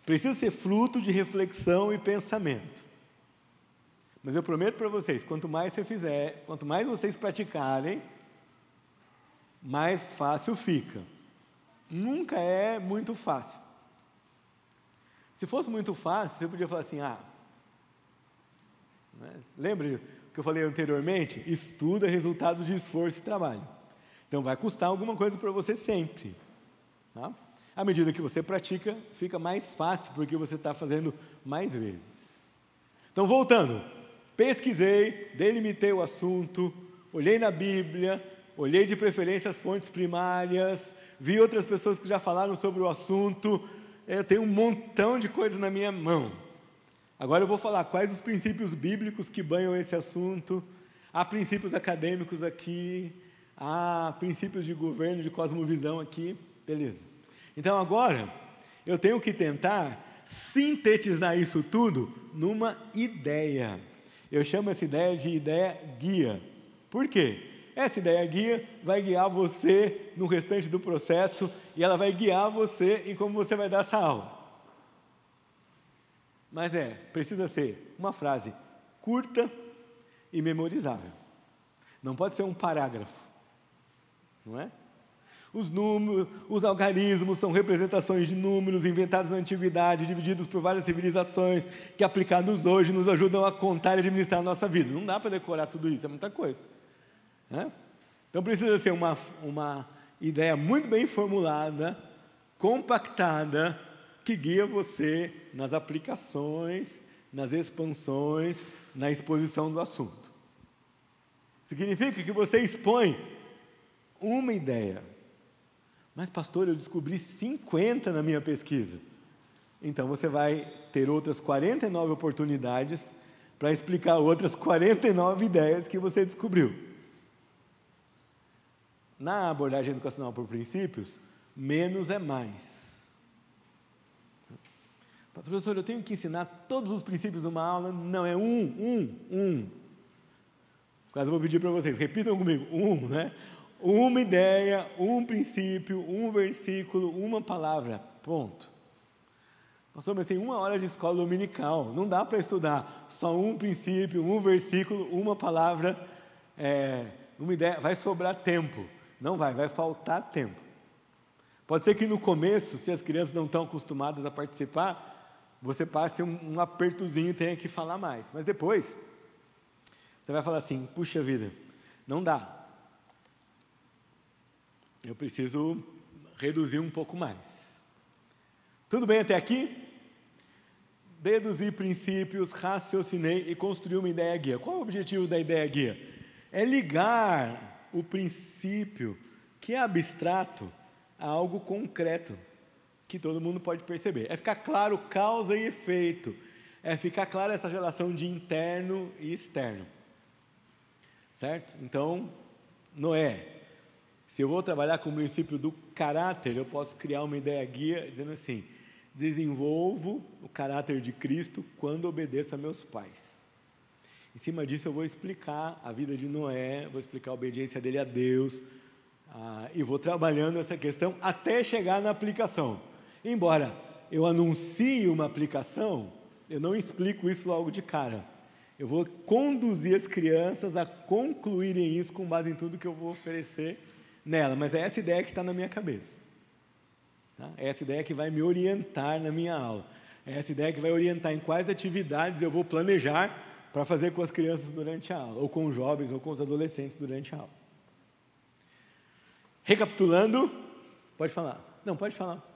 Precisa ser fruto de reflexão e pensamento. Mas eu prometo para vocês, quanto mais você fizer, quanto mais vocês praticarem, mais fácil fica. Nunca é muito fácil. Se fosse muito fácil, você podia falar assim, né? Lembre o que eu falei anteriormente? Estuda resultados de esforço e trabalho. Então, vai custar alguma coisa para você sempre. Tá? À medida que você pratica, fica mais fácil, porque você está fazendo mais vezes. Então, voltando. Pesquisei, delimitei o assunto, olhei na Bíblia, olhei de preferência as fontes primárias, vi outras pessoas que já falaram sobre o assunto, eu tenho um montão de coisas na minha mão. Agora eu vou falar quais os princípios bíblicos que banham esse assunto. Há princípios acadêmicos aqui, há princípios de governo, de cosmovisão aqui, beleza. Então agora, eu tenho que tentar sintetizar isso tudo numa ideia. Eu chamo essa ideia de ideia guia. Por quê? Essa ideia guia vai guiar você no restante do processo e ela vai guiar você em como você vai dar essa aula. Mas precisa ser uma frase curta e memorizável. Não pode ser um parágrafo, não é? Os números, os algarismos são representações de números inventados na antiguidade, divididos por várias civilizações, que aplicados hoje nos ajudam a contar e administrar a nossa vida. Não dá para decorar tudo isso, é muita coisa. Né? Então precisa ser uma ideia muito bem formulada, compactada, que guia você nas aplicações, nas expansões, na exposição do assunto. Significa que você expõe uma ideia. Mas, pastor, eu descobri 50 na minha pesquisa. Então, você vai ter outras 49 oportunidades para explicar outras 49 ideias que você descobriu. Na abordagem educacional por princípios, menos é mais. Professor, eu tenho que ensinar todos os princípios numa aula? Não, é um. Quase vou pedir para vocês, repitam comigo, né? Uma ideia, um princípio, um versículo, uma palavra, ponto. Pastor, mas tem 1 hora de escola dominical, não dá para estudar só um princípio, um versículo, uma palavra, uma ideia, vai sobrar tempo. Não vai faltar tempo. Pode ser que no começo, se as crianças não estão acostumadas a participar, você passe um apertozinho e tenha que falar mais. Mas depois, você vai falar assim, puxa vida, não dá. Eu preciso reduzir um pouco mais. Tudo bem até aqui? Deduzi princípios, raciocinei e construí uma ideia guia. Qual é o objetivo da ideia guia? É ligar o princípio, que é abstrato, a algo concreto, que todo mundo pode perceber. É ficar claro causa e efeito. É ficar clara essa relação de interno e externo. Certo? Então, Noé, se eu vou trabalhar com o princípio do caráter, eu posso criar uma ideia guia dizendo assim, desenvolvo o caráter de Cristo quando obedeço a meus pais. Em cima disso eu vou explicar a vida de Noé, vou explicar a obediência dele a Deus, e vou trabalhando essa questão até chegar na aplicação. Embora eu anuncie uma aplicação, eu não explico isso logo de cara. Eu vou conduzir as crianças a concluírem isso com base em tudo que eu vou oferecer nela. Mas é essa ideia que está na minha cabeça. Tá? É essa ideia que vai me orientar na minha aula. É essa ideia que vai orientar em quais atividades eu vou planejar para fazer com as crianças durante a aula, ou com os jovens, ou com os adolescentes durante a aula. Recapitulando, pode falar. Não, pode falar.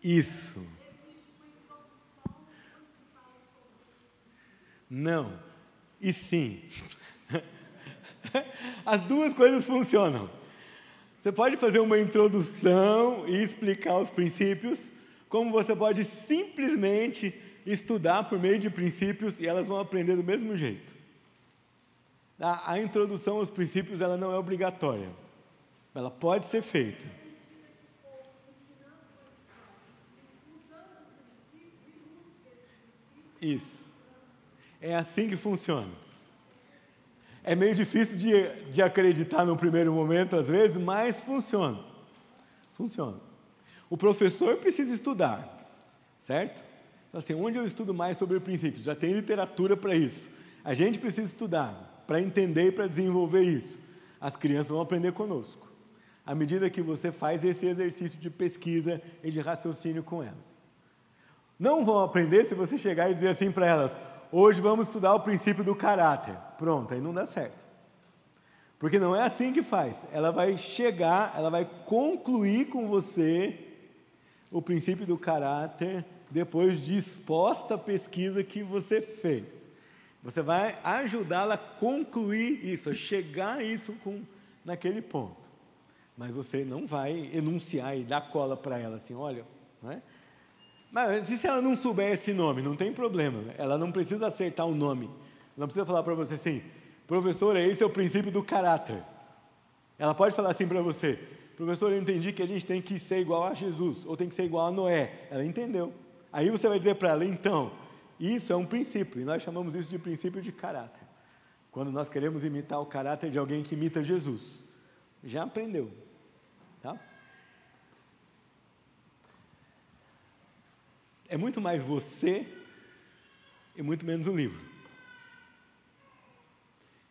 Isso. Não. E sim. As duas coisas funcionam. Você pode fazer uma introdução e explicar os princípios, como você pode simplesmente estudar por meio de princípios e elas vão aprender do mesmo jeito. A introdução aos princípios, ela não é obrigatória. Ela pode ser feita. Isso. É assim que funciona. É meio difícil de acreditar no primeiro momento, às vezes, mas funciona. Funciona. O professor precisa estudar, certo? Então, assim, onde eu estudo mais sobre princípios? Já tem literatura para isso. A gente precisa estudar para entender e para desenvolver isso. As crianças vão aprender conosco, à medida que você faz esse exercício de pesquisa e de raciocínio com elas. Não vão aprender se você chegar e dizer assim para elas: hoje vamos estudar o princípio do caráter. Pronto, aí não dá certo. Porque não é assim que faz. Ela vai chegar, ela vai concluir com você o princípio do caráter depois de exposta a pesquisa que você fez. Você vai ajudá-la a concluir isso, a chegar a isso naquele ponto. Mas você não vai enunciar e dar cola para ela assim, olha, não é? Mas e se ela não souber esse nome? Não tem problema, ela não precisa acertar o nome. Não precisa falar para você assim: professor, esse é o princípio do caráter. Ela pode falar assim para você: professor, eu entendi que a gente tem que ser igual a Jesus, ou tem que ser igual a Noé. Ela entendeu. Aí você vai dizer para ela: então, isso é um princípio, e nós chamamos isso de princípio de caráter. Quando nós queremos imitar o caráter de alguém que imita Jesus. Já aprendeu, tá? É muito mais você e muito menos o livro.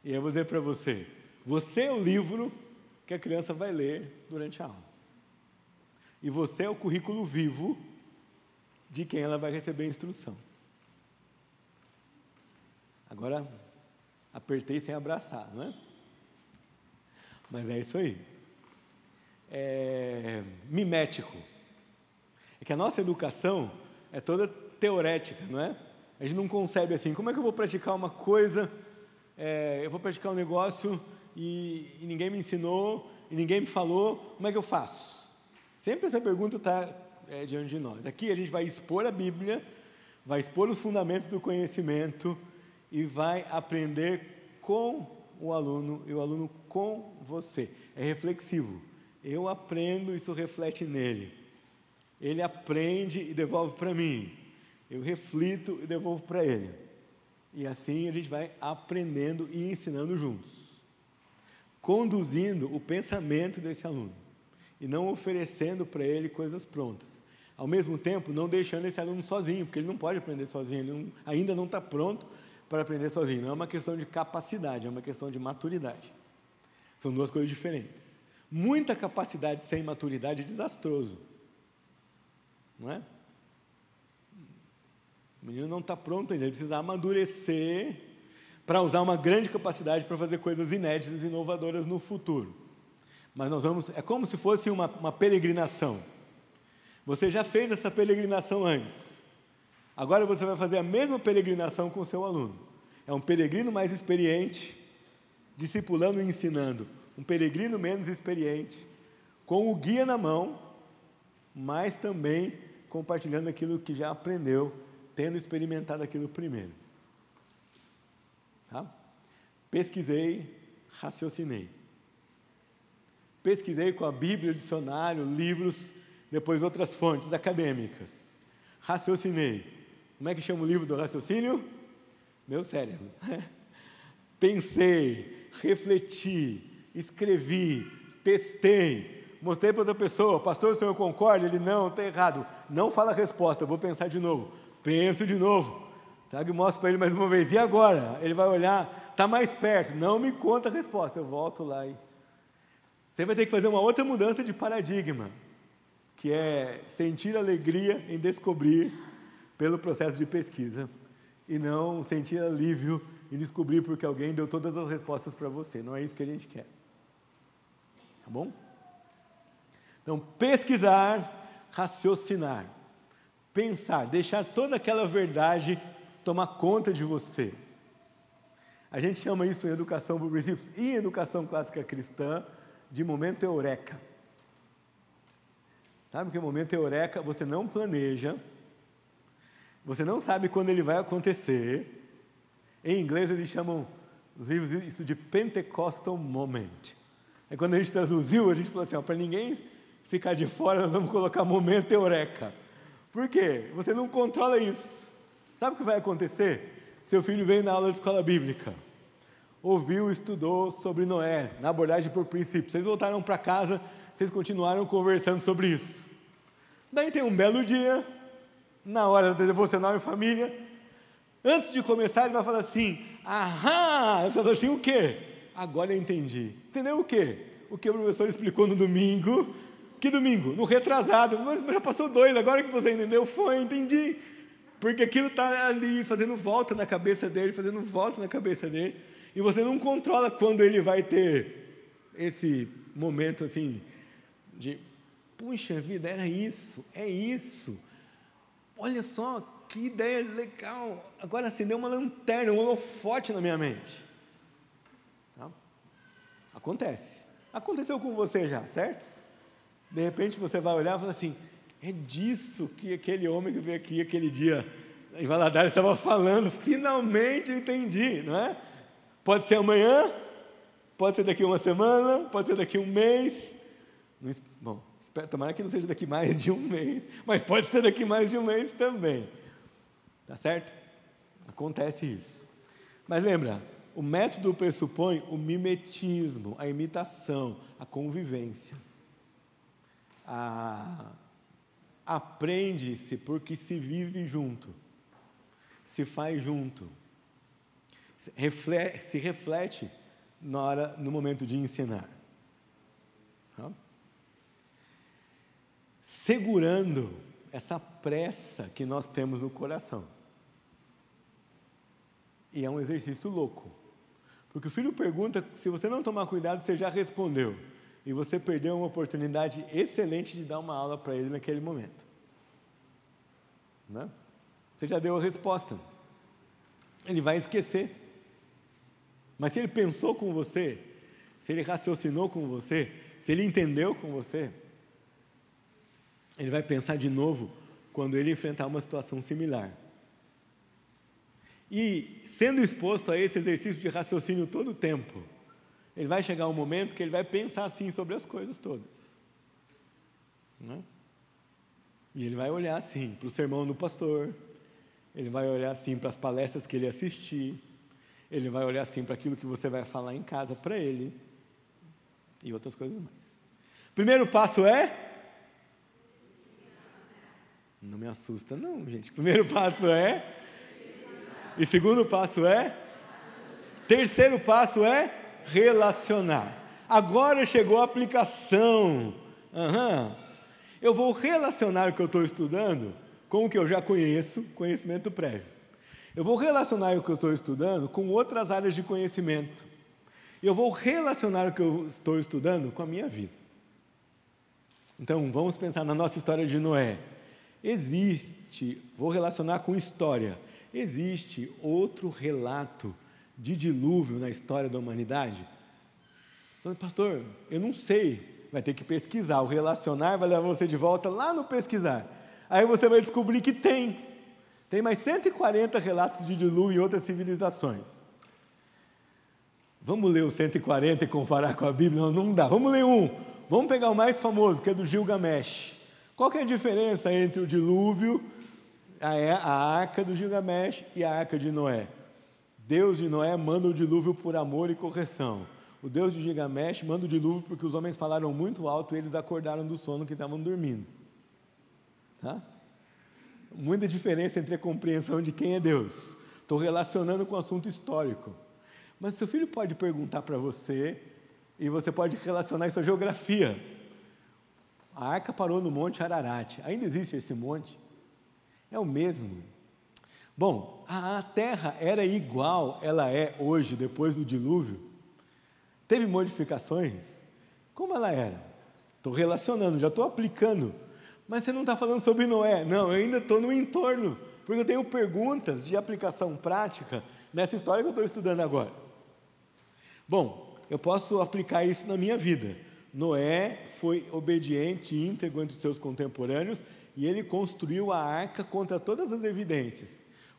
E eu vou dizer para você: você é o livro que a criança vai ler durante a aula. E você é o currículo vivo de quem ela vai receber a instrução. Agora, apertei sem abraçar, não é? Mas é isso aí. Mimético. É que a nossa educação é toda teorética, não é? A gente não concebe assim: como é que eu vou praticar uma coisa, eu vou praticar um negócio e ninguém me ensinou, e ninguém me falou, como é que eu faço? Sempre essa pergunta está diante de nós. Aqui a gente vai expor a Bíblia, vai expor os fundamentos do conhecimento e vai aprender com o aluno e o aluno com você. É reflexivo. Eu aprendo, isso reflete nele. Ele aprende e devolve para mim. Eu reflito e devolvo para ele. E assim a gente vai aprendendo e ensinando juntos. Conduzindo o pensamento desse aluno. E não oferecendo para ele coisas prontas. Ao mesmo tempo, não deixando esse aluno sozinho, porque ele não pode aprender sozinho, ele ainda não está pronto para aprender sozinho. Não é uma questão de capacidade, é uma questão de maturidade. São duas coisas diferentes. Muita capacidade sem maturidade é desastroso. Não é? O menino não está pronto ainda, ele precisa amadurecer para usar uma grande capacidade para fazer coisas inéditas e inovadoras no futuro. Mas nós vamos, é como se fosse uma peregrinação. Você já fez essa peregrinação antes. Agora você vai fazer a mesma peregrinação com o seu aluno. É um peregrino mais experiente, discipulando e ensinando. Um peregrino menos experiente, com o guia na mão, mas também compartilhando aquilo que já aprendeu, tendo experimentado aquilo primeiro. Tá? Pesquisei, raciocinei. Pesquisei com a Bíblia, o dicionário, livros, depois outras fontes acadêmicas. Raciocinei. Como é que chama o livro do raciocínio? Meu cérebro. pensei, refleti, escrevi, testei, mostrei para outra pessoa, pastor, o senhor concorda? Ele, não, está errado. Não fala a resposta, eu vou pensar de novo. Penso de novo. Trago e mostro para ele mais uma vez. E agora? Ele vai olhar, está mais perto. Não me conta a resposta. Eu volto lá e... Você vai ter que fazer uma outra mudança de paradigma, que é sentir alegria em descobrir pelo processo de pesquisa, e não sentir alívio em descobrir porque alguém deu todas as respostas para você. Não é isso que a gente quer. Tá bom? Então, pesquisar, raciocinar, pensar, deixar toda aquela verdade tomar conta de você. A gente chama isso em educação por princípios e em educação clássica cristã de momento eureka. Sabe que o momento eureka você não planeja, você não sabe quando ele vai acontecer. Em inglês eles chamam os livros isso de Pentecostal Moment. É quando a gente traduziu, a gente falou assim, para ninguém ficar de fora, nós vamos colocar momento eureka. Por quê? Você não controla isso. Sabe o que vai acontecer? Seu filho veio na aula de escola bíblica, ouviu, estudou sobre Noé, na abordagem por princípios. Vocês voltaram para casa, vocês continuaram conversando sobre isso. Daí tem um belo dia, na hora da devocional em família, antes de começar ele vai falar assim, ahá, você fala assim, o quê? Agora eu entendi. Entendeu o quê? O que o professor explicou no domingo. Que domingo? No retrasado. Mas já passou 2, agora que você entendeu, entendi. Porque aquilo está ali, fazendo volta na cabeça dele, e você não controla quando ele vai ter esse momento assim, de, puxa vida, era isso, é isso, olha só, que ideia legal, agora acendeu uma lanterna, um holofote na minha mente. Tá? Aconteceu com você já, certo? De repente você vai olhar e fala assim, é disso que aquele homem que veio aqui aquele dia em Valadares estava falando, finalmente eu entendi, não é? Pode ser amanhã, pode ser daqui uma semana, pode ser daqui um mês, bom, tomara que não seja daqui mais de um mês, mas pode ser daqui mais de um mês também, tá certo? Acontece isso, mas lembra, o método pressupõe o mimetismo, a imitação, a convivência, aprende-se porque se vive junto, se faz junto, se reflete no momento de ensinar. Tá? Segurando essa pressa que nós temos no coração. E é um exercício louco, porque o filho pergunta, se você não tomar cuidado, você já respondeu. E você perdeu uma oportunidade excelente de dar uma aula para ele naquele momento. Né? Você já deu a resposta. Ele vai esquecer. Mas se ele pensou com você, se ele raciocinou com você, se ele entendeu com você, ele vai pensar de novo quando ele enfrentar uma situação similar. E sendo exposto a esse exercício de raciocínio todo o tempo, ele vai chegar um momento que ele vai pensar assim sobre as coisas todas. Né? E ele vai olhar assim para o sermão do pastor, ele vai olhar assim para as palestras que ele assistir, ele vai olhar assim para aquilo que você vai falar em casa para ele, e outras coisas mais. Primeiro passo é... Não me assusta não, gente. Primeiro passo é... E segundo passo é... Terceiro passo é... relacionar. Agora chegou a aplicação. Eu vou relacionar o que eu estou estudando com o que eu já conheço, conhecimento prévio. Eu vou relacionar o que eu estou estudando com outras áreas de conhecimento. Eu vou relacionar o que eu estou estudando com a minha vida. Então, vamos pensar na nossa história de Noé. Vou relacionar com história. Existe outro relato de dilúvio na história da humanidade? Então, pastor, eu não sei, vai ter que pesquisar, o relacionar vai levar você de volta lá no pesquisar, aí você vai descobrir que tem mais 140 relatos de dilúvio em outras civilizações. Vamos ler os 140 e comparar com a Bíblia? Não dá, vamos ler um, vamos pegar o mais famoso, que é do Gilgamesh. Qual que é a diferença entre o dilúvio, a arca do Gilgamesh e a arca de Noé? Deus de Noé manda o dilúvio por amor e correção. O Deus de Gilgamesh manda o dilúvio porque os homens falaram muito alto e eles acordaram do sono que estavam dormindo. Tá? Muita diferença entre a compreensão de quem é Deus. Estou relacionando com o assunto histórico. Mas seu filho pode perguntar para você, e você pode relacionar isso à geografia. A arca parou no Monte Ararat. Ainda existe esse monte? É o mesmo. Bom, a terra era igual ela é hoje, depois do dilúvio? Teve modificações? Como ela era? Estou relacionando, já estou aplicando. Mas você não está falando sobre Noé. Não, eu ainda estou no entorno, porque eu tenho perguntas de aplicação prática nessa história que eu estou estudando agora. Bom, eu posso aplicar isso na minha vida. Noé foi obediente e íntegro entre os seus contemporâneos e ele construiu a arca contra todas as evidências.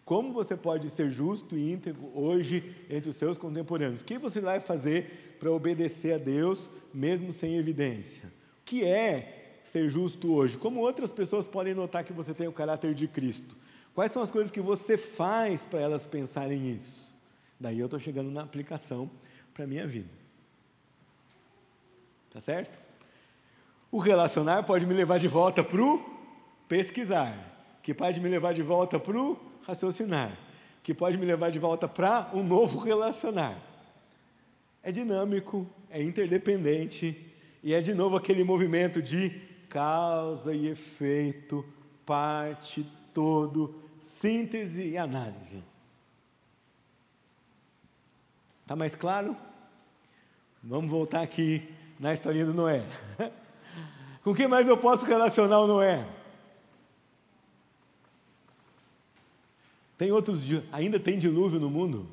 Como você pode ser justo e íntegro hoje entre os seus contemporâneos? O que você vai fazer para obedecer a Deus mesmo sem evidência? O que é ser justo hoje? Como outras pessoas podem notar que você tem o caráter de Cristo? Quais são as coisas que você faz para elas pensarem isso? Daí eu estou chegando na aplicação para a minha vida. Tá certo? O relacionar pode me levar de volta para o pesquisar, que pode me levar de volta para o raciocinar, que pode me levar de volta para um novo relacionar. É dinâmico, é interdependente, e é de novo aquele movimento de causa e efeito, parte, todo, síntese e análise. Está mais claro? Vamos voltar aqui na historinha do Noé. Com que mais eu posso relacionar o Noé? Tem outros, ainda tem dilúvio no mundo?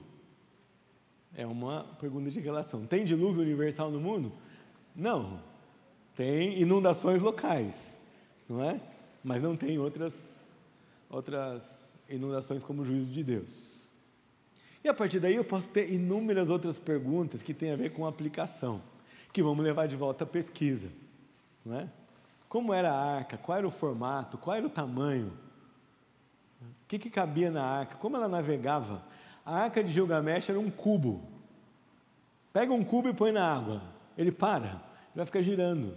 É uma pergunta de relação. Tem dilúvio universal no mundo? Não. Tem inundações locais, não é? Mas não tem outras inundações como o juízo de Deus. E a partir daí eu posso ter inúmeras outras perguntas que têm a ver com aplicação, que vão me levar de volta à pesquisa, não é? Como era a arca? Qual era o formato? Qual era o tamanho? O que cabia na arca? Como ela navegava? A arca de Gilgamesh era um cubo. Pega um cubo e põe na água. Ele para, ele vai ficar girando.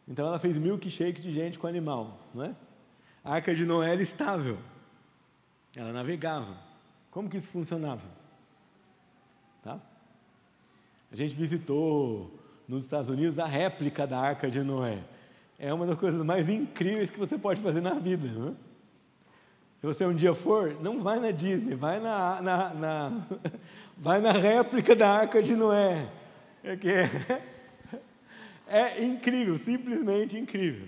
Então ela fez milkshake de gente com animal, não é? A arca de Noé era estável. Ela navegava. Como que isso funcionava? Tá? A gente visitou nos Estados Unidos a réplica da arca de Noé. É uma das coisas mais incríveis que você pode fazer na vida, não é? Se você um dia for, não vai na Disney, vai vai na réplica da Arca de Noé. É incrível, simplesmente incrível.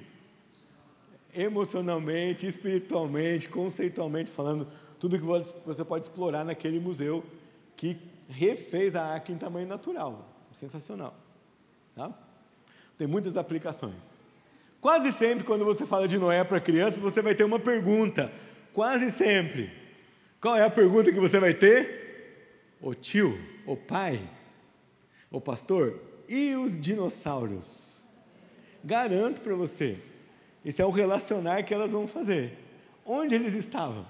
Emocionalmente, espiritualmente, conceitualmente falando, tudo que você pode explorar naquele museu que refez a arca em tamanho natural. Sensacional. Tá? Tem muitas aplicações. Quase sempre, quando você fala de Noé para crianças, você vai ter uma pergunta. Quase sempre. Qual é a pergunta que você vai ter? Ô tio, ô pai, ô pastor, e os dinossauros? Garanto para você, isso é o relacionar que elas vão fazer. Onde eles estavam?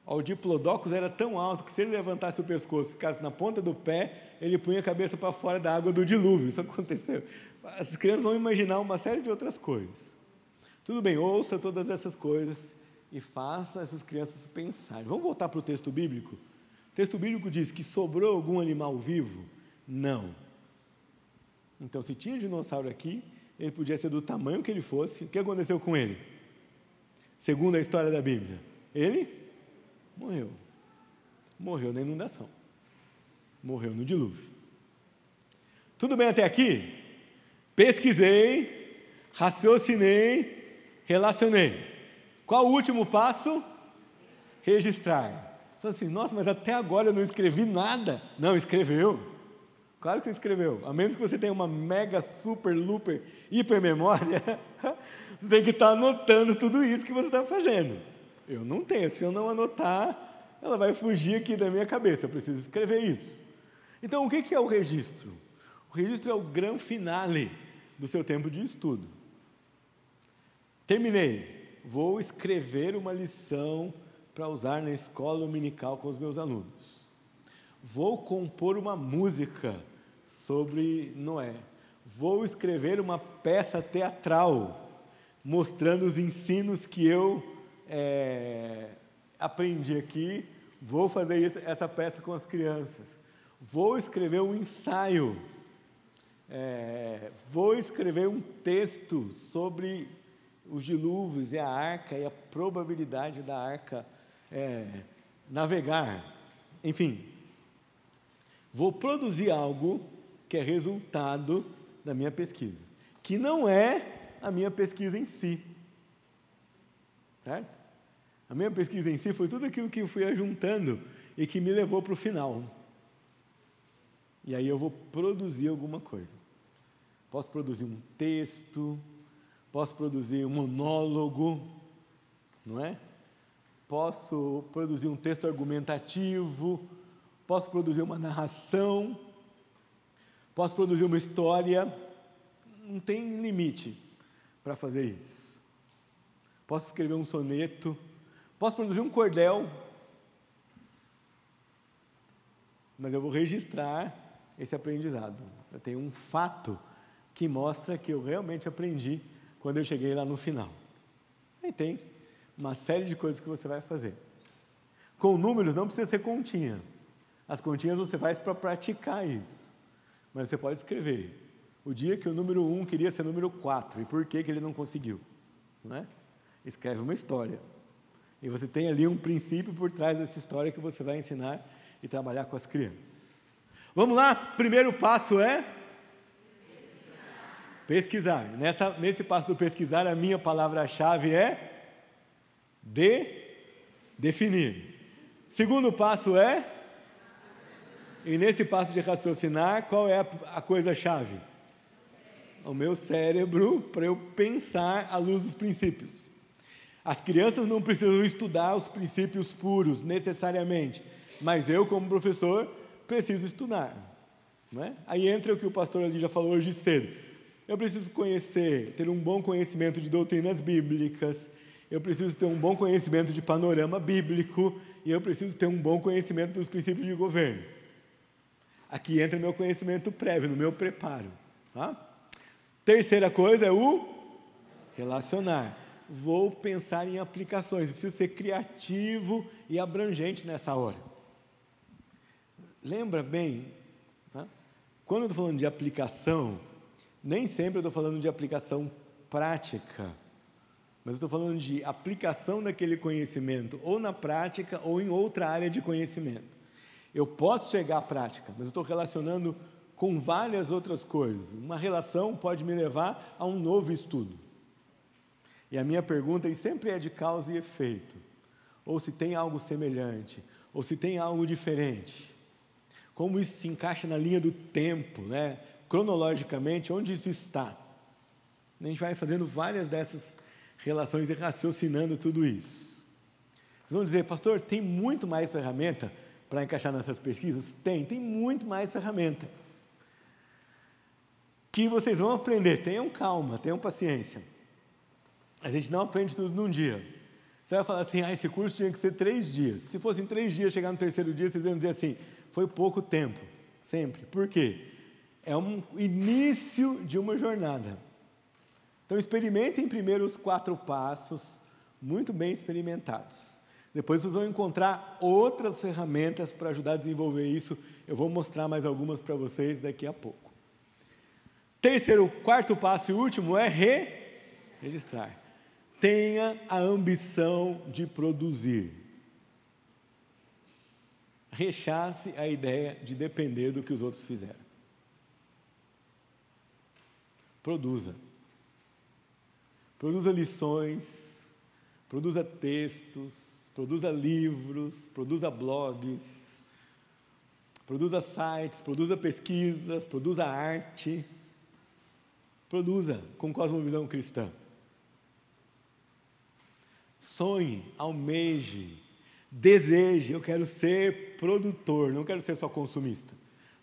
O Diplodocus era tão alto que se ele levantasse o pescoço e ficasse na ponta do pé, ele punha a cabeça para fora da água do dilúvio. Isso aconteceu. As crianças vão imaginar uma série de outras coisas. Tudo bem, ouça todas essas coisas e faça essas crianças pensarem. Vamos voltar para o texto bíblico? O texto bíblico diz que sobrou algum animal vivo? Não. Então, se tinha dinossauro aqui, ele podia ser do tamanho que ele fosse. O que aconteceu com ele? Segundo a história da Bíblia, ele morreu. Morreu na inundação. Morreu no dilúvio. Tudo bem até aqui? Pesquisei, raciocinei, relacionei. Qual o último passo? Registrar. Você fala assim, nossa, mas até agora eu não escrevi nada. Não, escreveu. Claro que você escreveu. A menos que você tenha uma mega, super, looper, hiper memória, você tem que estar anotando tudo isso que você está fazendo. Eu não tenho. Se eu não anotar, ela vai fugir aqui da minha cabeça. Eu preciso escrever isso. Então, o que é o registro? O registro é o grande finale do seu tempo de estudo. Terminei. Vou escrever uma lição para usar na escola dominical com os meus alunos. Vou compor uma música sobre Noé. Vou escrever uma peça teatral, mostrando os ensinos que eu aprendi aqui. Vou fazer essa peça com as crianças. Vou escrever um ensaio. Vou escrever um texto sobre os dilúvios e a arca e a probabilidade da arca navegar. Enfim, vou produzir algo que é resultado da minha pesquisa, que não é a minha pesquisa em si, certo? A minha pesquisa em si foi tudo aquilo que eu fui ajuntando e que me levou para o final. E aí eu vou produzir alguma coisa. Posso produzir um texto, posso produzir um monólogo, não é? Posso produzir um texto argumentativo, posso produzir uma narração, posso produzir uma história, não tem limite para fazer isso. Posso escrever um soneto, posso produzir um cordel, mas eu vou registrar esse aprendizado. Eu tenho um fato que mostra que eu realmente aprendi quando eu cheguei lá no final. Aí tem uma série de coisas que você vai fazer. Com números não precisa ser continha. As continhas você faz para praticar isso. Mas você pode escrever o dia que o número 1 queria ser número 4 e por que ele não conseguiu. Não é? Escreve uma história. E você tem ali um princípio por trás dessa história que você vai ensinar e trabalhar com as crianças. Vamos lá? Primeiro passo é pesquisar. Nesse passo do pesquisar, a minha palavra-chave é definir. Segundo passo é, e nesse passo de raciocinar, qual é a coisa-chave? O meu cérebro, para eu pensar à luz dos princípios. As crianças não precisam estudar os princípios puros, necessariamente, mas eu, como professor, preciso estudar. Não é? Aí entra o que o pastor ali já falou hoje cedo. Eu preciso ter um bom conhecimento de doutrinas bíblicas, eu preciso ter um bom conhecimento de panorama bíblico, e eu preciso ter um bom conhecimento dos princípios de governo. Aqui entra o meu conhecimento prévio, no meu preparo. Tá? Terceira coisa é o relacionar. Vou pensar em aplicações, preciso ser criativo e abrangente nessa hora. Lembra bem, tá? Quando eu estou falando de aplicação, nem sempre eu estou falando de aplicação prática, mas eu estou falando de aplicação daquele conhecimento, ou na prática, ou em outra área de conhecimento. Eu posso chegar à prática, mas eu estou relacionando com várias outras coisas. Uma relação pode me levar a um novo estudo. E a minha pergunta sempre é de causa e efeito, ou se tem algo semelhante, ou se tem algo diferente. Como isso se encaixa na linha do tempo, né? Cronologicamente, onde isso está? A gente vai fazendo várias dessas relações e raciocinando tudo isso. Vocês vão dizer, pastor, tem muito mais ferramenta para encaixar nessas pesquisas? Tem muito mais ferramenta. Que vocês vão aprender, tenham calma, tenham paciência. A gente não aprende tudo num dia. Você vai falar assim, esse curso tinha que ser 3 dias. Se fossem 3 dias, chegar no 3º dia, vocês iam dizer assim, foi pouco tempo, sempre. Por quê? É um início de uma jornada. Então, experimentem primeiro os 4 passos, muito bem experimentados. Depois vocês vão encontrar outras ferramentas para ajudar a desenvolver isso. Eu vou mostrar mais algumas para vocês daqui a pouco. Terceiro, 4º passo e último é registrar. Tenha a ambição de produzir. Rechace a ideia de depender do que os outros fizeram. Produza. Produza lições, produza textos, produza livros, produza blogs, produza sites, produza pesquisas, produza arte. Produza com cosmovisão cristã. Sonhe, almeje, deseje, eu quero ser produtor, não quero ser só consumista.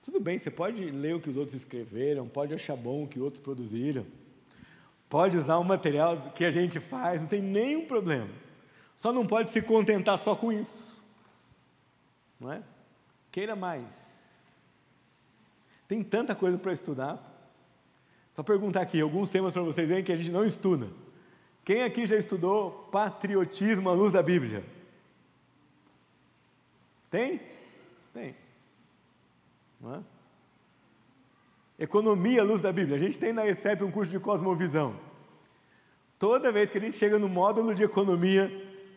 Tudo bem, você pode ler o que os outros escreveram, pode achar bom o que outros produziram, pode usar o material que a gente faz, não tem nenhum problema. Só não pode se contentar só com isso, não é? Queira mais. Tem tanta coisa para estudar. Só perguntar aqui, alguns temas para vocês verem que a gente não estuda. Quem aqui já estudou patriotismo à luz da Bíblia? Tem? Tem. Não é? Economia à luz da Bíblia. A gente tem na ESEP um curso de cosmovisão. Toda vez que a gente chega no módulo de economia,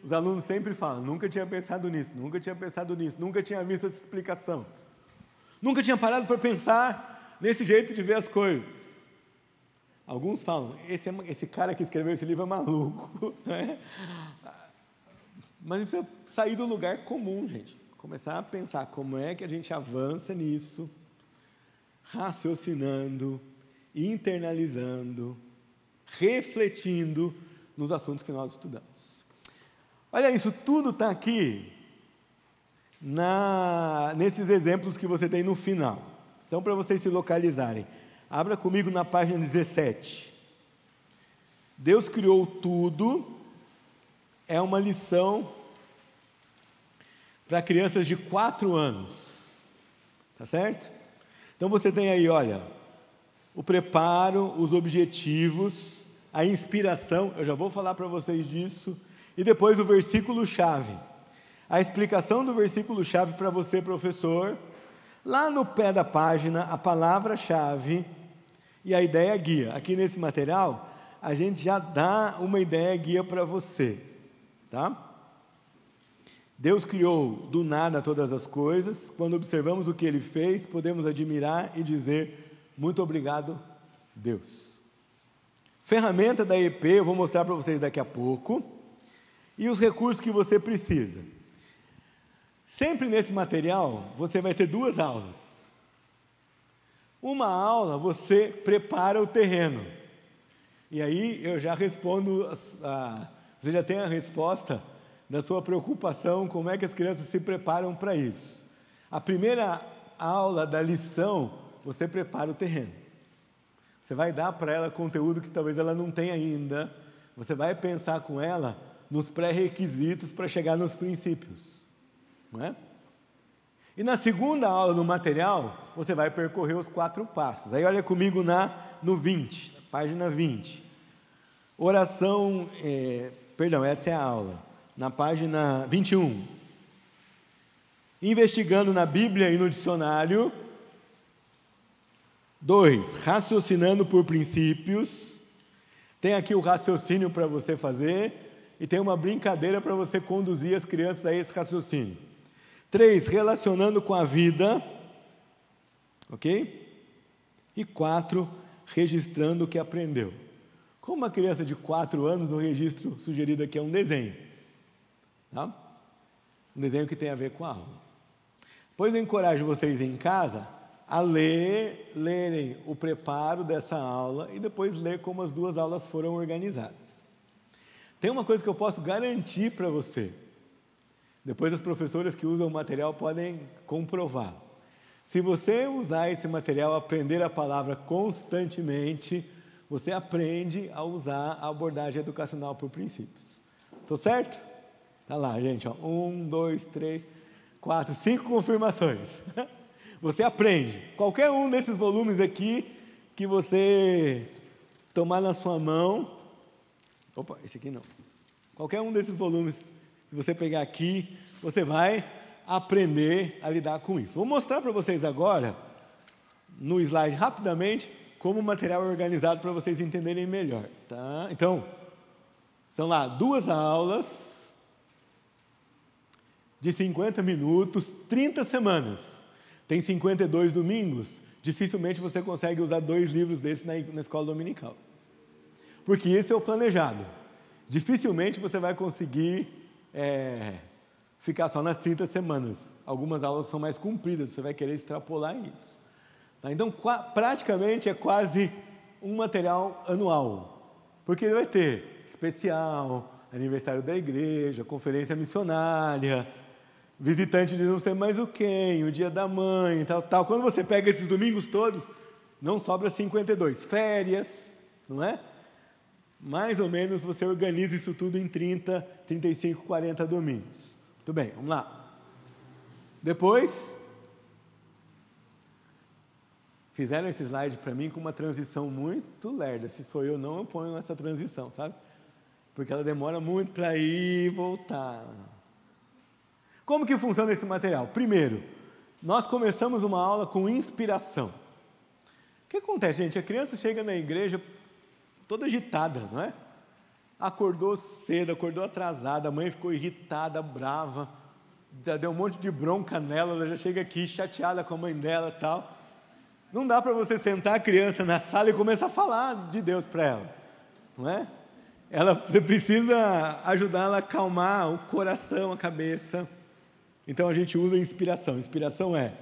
os alunos sempre falam, nunca tinha pensado nisso, nunca tinha pensado nisso, nunca tinha visto essa explicação. Nunca tinha parado para pensar nesse jeito de ver as coisas. Alguns falam, esse cara que escreveu esse livro é maluco. Né? Mas a gente precisa sair do lugar comum, gente. Começar a pensar como é que a gente avança nisso, raciocinando, internalizando, refletindo nos assuntos que nós estudamos. Olha, isso tudo está aqui nesses exemplos que você tem no final. Então, para vocês se localizarem, abra comigo na página 17. Deus criou tudo, é uma lição para crianças de 4 anos, tá certo? Então você tem aí, olha, o preparo, os objetivos, a inspiração, eu já vou falar para vocês disso, e depois o versículo-chave. A explicação do versículo-chave para você, professor, lá no pé da página, a palavra-chave e a ideia guia. Aqui nesse material, a gente já dá uma ideia guia para você, tá? Deus criou do nada todas as coisas. Quando observamos o que Ele fez, podemos admirar e dizer, muito obrigado, Deus. Ferramenta da EP, eu vou mostrar para vocês daqui a pouco. E os recursos que você precisa. Sempre nesse material, você vai ter 2 aulas. Uma aula, você prepara o terreno. E aí, eu já respondo, você já tem a resposta da sua preocupação, como é que as crianças se preparam para isso. A primeira aula da lição, você prepara o terreno. Você vai dar para ela conteúdo que talvez ela não tenha ainda. Você vai pensar com ela nos pré-requisitos para chegar nos princípios, não é? E na segunda aula do material, você vai percorrer os 4 passos. Aí olha comigo no 20, página 20. Oração, essa é a aula, na página 21. Investigando na Bíblia e no dicionário. 2, raciocinando por princípios. Tem aqui o raciocínio para você fazer. E tem uma brincadeira para você conduzir as crianças a esse raciocínio. 3, relacionando com a vida. Ok? E 4, registrando o que aprendeu. Como uma criança de 4 anos, o registro sugerido aqui é um desenho. Tá? Um desenho que tem a ver com a aula. Pois eu encorajo vocês em casa a lerem o preparo dessa aula e depois ler como as 2 aulas foram organizadas. Tem uma coisa que eu posso garantir para você. Depois as professoras que usam o material podem comprovar. Se você usar esse material, aprender a palavra constantemente, você aprende a usar a abordagem educacional por princípios. Estou certo? Está lá, gente. 1, 2, 3, 4, 5 confirmações. Você aprende. Qualquer um desses volumes aqui que você tomar na sua mão. Opa, esse aqui não. Qualquer um desses volumes que você pegar aqui, você vai aprender a lidar com isso. Vou mostrar para vocês agora, no slide rapidamente, como o material é organizado para vocês entenderem melhor. Tá? Então, são lá 2 aulas de 50 minutos, 30 semanas. Tem 52 domingos, dificilmente você consegue usar 2 livros desses na escola dominical. Porque esse é o planejado. Dificilmente você vai conseguir ficar só nas 30 semanas. Algumas aulas são mais compridas, você vai querer extrapolar isso. Tá? Então, praticamente é quase um material anual. Porque vai ter especial, aniversário da igreja, conferência missionária, visitante de não sei mais o quem, o dia da mãe, tal. Quando você pega esses domingos todos, não sobra 52. Férias, não é? Mais ou menos você organiza isso tudo em 30, 35, 40 domingos. Muito bem, vamos lá. Depois, fizeram esse slide para mim com uma transição muito lerda. Se sou eu, não eu ponho essa transição, sabe? Porque ela demora muito para ir e voltar. Como que funciona esse material? Primeiro, nós começamos uma aula com inspiração. O que acontece, gente? A criança chega na igreja toda agitada, não é? Acordou cedo, acordou atrasada, a mãe ficou irritada, brava, já deu um monte de bronca nela, ela já chega aqui chateada com a mãe dela e tal. Não dá para você sentar a criança na sala e começar a falar de Deus para ela, não é? Você precisa ajudar ela a acalmar o coração, a cabeça. Então a gente usa inspiração. Inspiração é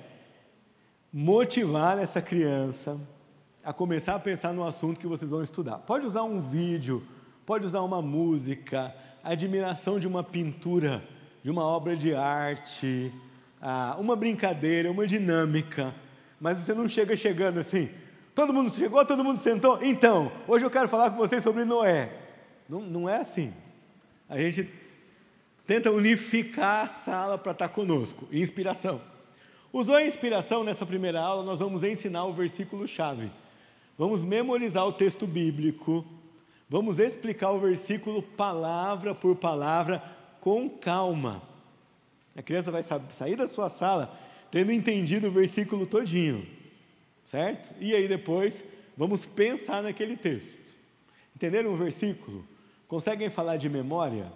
motivar essa criança a começar a pensar no assunto que vocês vão estudar. Pode usar um vídeo, pode usar uma música, a admiração de uma pintura, de uma obra de arte, uma brincadeira, uma dinâmica, mas você não chega chegando assim, todo mundo chegou, todo mundo sentou, então, hoje eu quero falar com vocês sobre Noé. Não é assim. A gente tenta unificar a sala para estar conosco. Inspiração. Usou a inspiração nessa primeira aula, nós vamos ensinar o versículo-chave. Vamos memorizar o texto bíblico, vamos explicar o versículo palavra por palavra com calma. A criança vai sair da sua sala tendo entendido o versículo todinho, certo? E aí depois vamos pensar naquele texto. Entenderam o versículo? Conseguem falar de memória?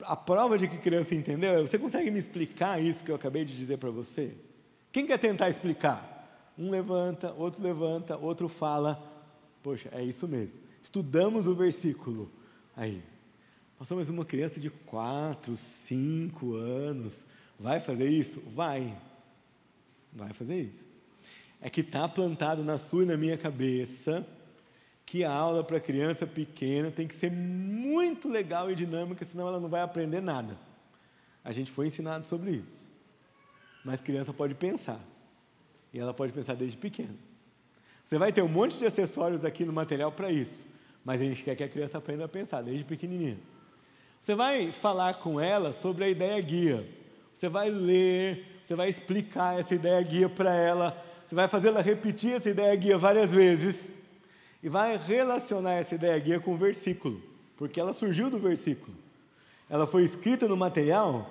A prova de que a criança entendeu é: você consegue me explicar isso que eu acabei de dizer para você? Quem quer tentar explicar? Um levanta, outro fala. Poxa, é isso mesmo. Estudamos o versículo. Aí, nós somos uma criança de 4, 5 anos. Vai fazer isso? Vai fazer isso. É que está plantado na sua e na minha cabeça que a aula para criança pequena tem que ser muito legal e dinâmica, senão ela não vai aprender nada. A gente foi ensinado sobre isso. Mas criança pode pensar. E ela pode pensar desde pequena. Você vai ter um monte de acessórios aqui no material para isso, mas a gente quer que a criança aprenda a pensar desde pequenininha. Você vai falar com ela sobre a ideia guia. Você vai ler, você vai explicar essa ideia guia para ela, você vai fazer ela repetir essa ideia guia várias vezes e vai relacionar essa ideia guia com o versículo, porque ela surgiu do versículo. Ela foi escrita no material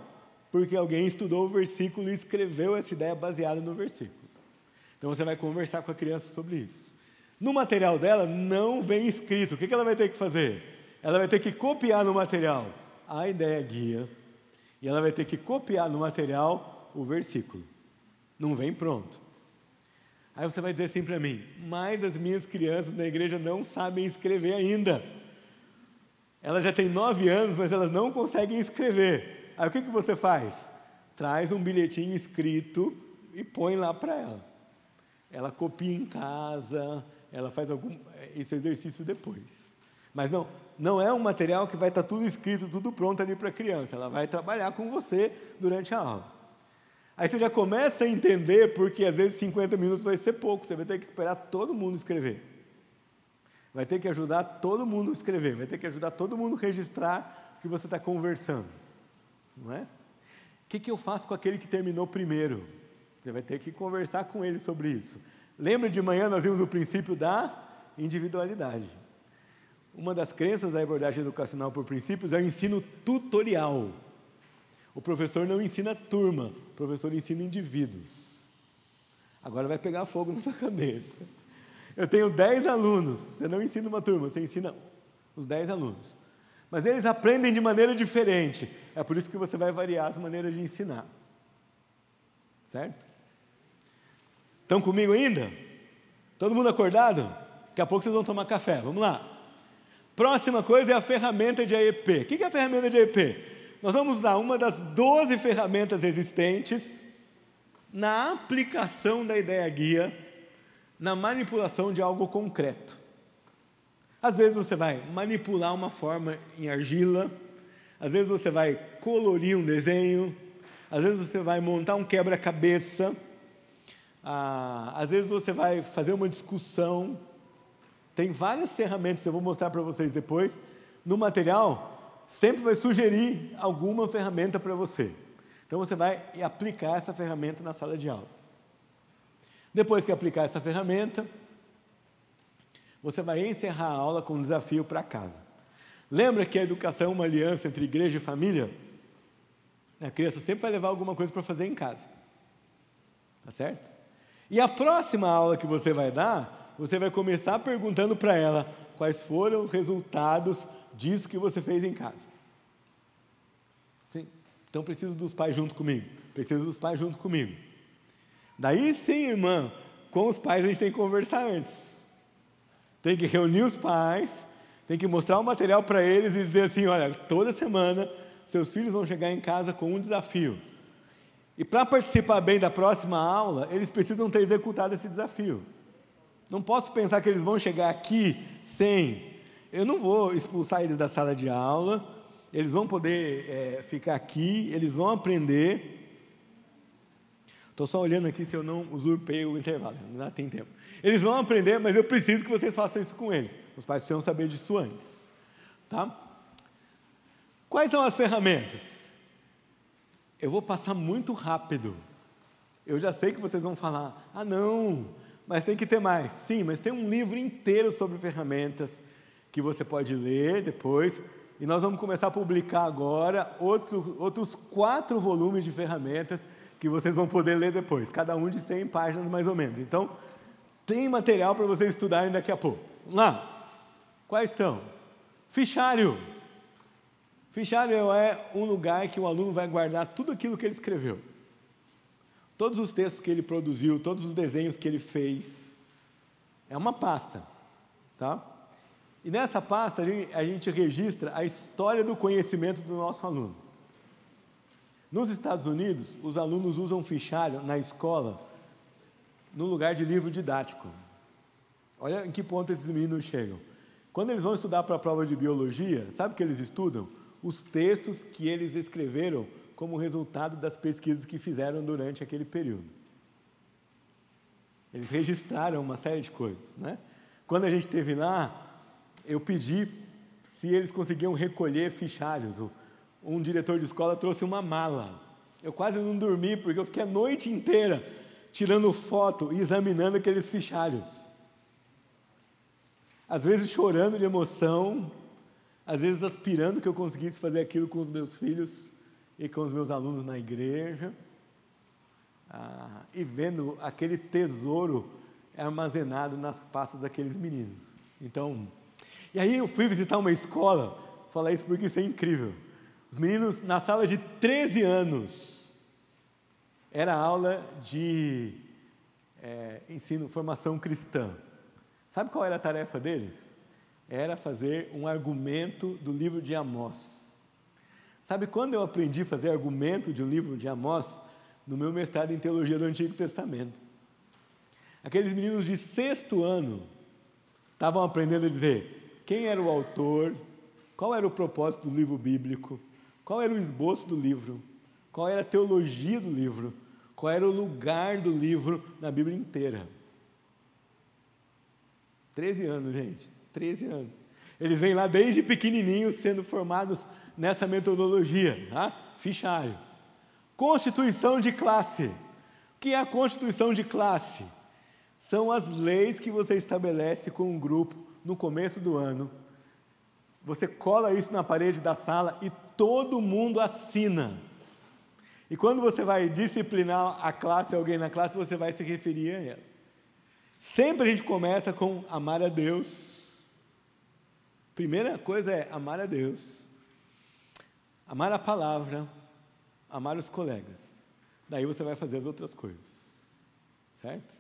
porque alguém estudou o versículo e escreveu essa ideia baseada no versículo. Então você vai conversar com a criança sobre isso. No material dela não vem escrito. O que ela vai ter que fazer? Ela vai ter que copiar no material a ideia guia e ela vai ter que copiar no material o versículo. Não vem pronto. Aí você vai dizer assim para mim: mas as minhas crianças na igreja não sabem escrever ainda. Elas já têm 9 anos, mas elas não conseguem escrever. Aí o que você faz? Traz um bilhetinho escrito e põe lá para ela. Ela copia em casa, ela faz esse exercício depois. Mas não é um material que vai estar tudo escrito, tudo pronto ali para a criança. Ela vai trabalhar com você durante a aula. Aí você já começa a entender porque às vezes 50 minutos vai ser pouco, você vai ter que esperar todo mundo escrever. Vai ter que ajudar todo mundo a escrever, vai ter que ajudar todo mundo a registrar o que você está conversando. Não é? O que eu faço com aquele que terminou primeiro? Você vai ter que conversar com ele sobre isso. Lembra de manhã nós vimos o princípio da individualidade. Uma das crenças da abordagem educacional por princípios é o ensino tutorial. O professor não ensina turma, o professor ensina indivíduos. Agora vai pegar fogo na sua cabeça. Eu tenho 10 alunos, você não ensina uma turma, você ensina os 10 alunos. Mas eles aprendem de maneira diferente. É por isso que você vai variar as maneiras de ensinar. Certo? Estão comigo ainda? Todo mundo acordado? Daqui a pouco vocês vão tomar café, vamos lá. Próxima coisa é a ferramenta de AEP. O que é a ferramenta de AEP? Nós vamos usar uma das 12 ferramentas existentes na aplicação da ideia guia, na manipulação de algo concreto. Às vezes você vai manipular uma forma em argila, às vezes você vai colorir um desenho, às vezes você vai montar um quebra-cabeça, às vezes você vai fazer uma discussão. Tem várias ferramentas que eu vou mostrar para vocês depois. No material, sempre vai sugerir alguma ferramenta para você. Então, você vai aplicar essa ferramenta na sala de aula. Depois que aplicar essa ferramenta, você vai encerrar a aula com um desafio para casa. Lembra que a educação é uma aliança entre igreja e família? A criança sempre vai levar alguma coisa para fazer em casa. Tá certo? E a próxima aula que você vai dar, você vai começar perguntando para ela quais foram os resultados disso que você fez em casa. Sim? Então, preciso dos pais junto comigo. Preciso dos pais junto comigo. Daí sim, irmã, com os pais a gente tem que conversar antes. Tem que reunir os pais, tem que mostrar o material para eles e dizer assim, olha, toda semana seus filhos vão chegar em casa com um desafio. E para participar bem da próxima aula, eles precisam ter executado esse desafio. Não posso pensar que eles vão chegar aqui sem. Eu não vou expulsar eles da sala de aula, eles vão poder ficar aqui, eles vão aprender. Estou só olhando aqui se eu não usurpei o intervalo, não tem tempo. Eles vão aprender, mas eu preciso que vocês façam isso com eles. Os pais precisam saber disso antes. Tá? Quais são as ferramentas? Eu vou passar muito rápido. Eu já sei que vocês vão falar, ah não, mas tem que ter mais. Sim, mas tem um livro inteiro sobre ferramentas que você pode ler depois. E nós vamos começar a publicar agora outros 4 volumes de ferramentas que vocês vão poder ler depois, cada um de 100 páginas mais ou menos. Então, tem material para vocês estudarem daqui a pouco. Vamos lá. Quais são? Fichário. Fichário é um lugar que o aluno vai guardar tudo aquilo que ele escreveu. Todos os textos que ele produziu, todos os desenhos que ele fez. É uma pasta. Tá? E nessa pasta a gente registra a história do conhecimento do nosso aluno. Nos Estados Unidos, os alunos usam fichário na escola no lugar de livro didático. Olha em que ponto esses meninos chegam. Quando eles vão estudar para a prova de biologia, sabe o que eles estudam? Os textos que eles escreveram como resultado das pesquisas que fizeram durante aquele período. Eles registraram uma série de coisas, né? Quando a gente esteve lá, eu pedi se eles conseguiam recolher fichários. Um diretor de escola trouxe uma mala. Eu quase não dormi, porque eu fiquei a noite inteira tirando foto e examinando aqueles fichários. Às vezes chorando de emoção, às vezes aspirando que eu conseguisse fazer aquilo com os meus filhos e com os meus alunos na igreja, e vendo aquele tesouro armazenado nas pastas daqueles meninos. Então, e aí eu fui visitar uma escola, falar isso porque isso é incrível. Os meninos, na sala de 13 anos, era aula de ensino, formação cristã. Sabe qual era a tarefa deles? Era fazer um argumento do livro de Amós. Sabe quando eu aprendi a fazer argumento de um livro de Amós? No meu mestrado em Teologia do Antigo Testamento. Aqueles meninos de 6º ano estavam aprendendo a dizer quem era o autor, qual era o propósito do livro bíblico, qual era o esboço do livro, qual era a teologia do livro, qual era o lugar do livro na Bíblia inteira. 13 anos, gente, 13 anos. Eles vêm lá desde pequenininhos sendo formados nessa metodologia, tá? Fichário. Constituição de classe. O que é a constituição de classe? São as leis que você estabelece com um grupo no começo do ano. Você cola isso na parede da sala e todo mundo assina. E quando você vai disciplinar a classe, alguém na classe, você vai se referir a ela. Sempre a gente começa com amar a Deus. Primeira coisa é amar a Deus, amar a palavra, amar os colegas. Daí você vai fazer as outras coisas, certo?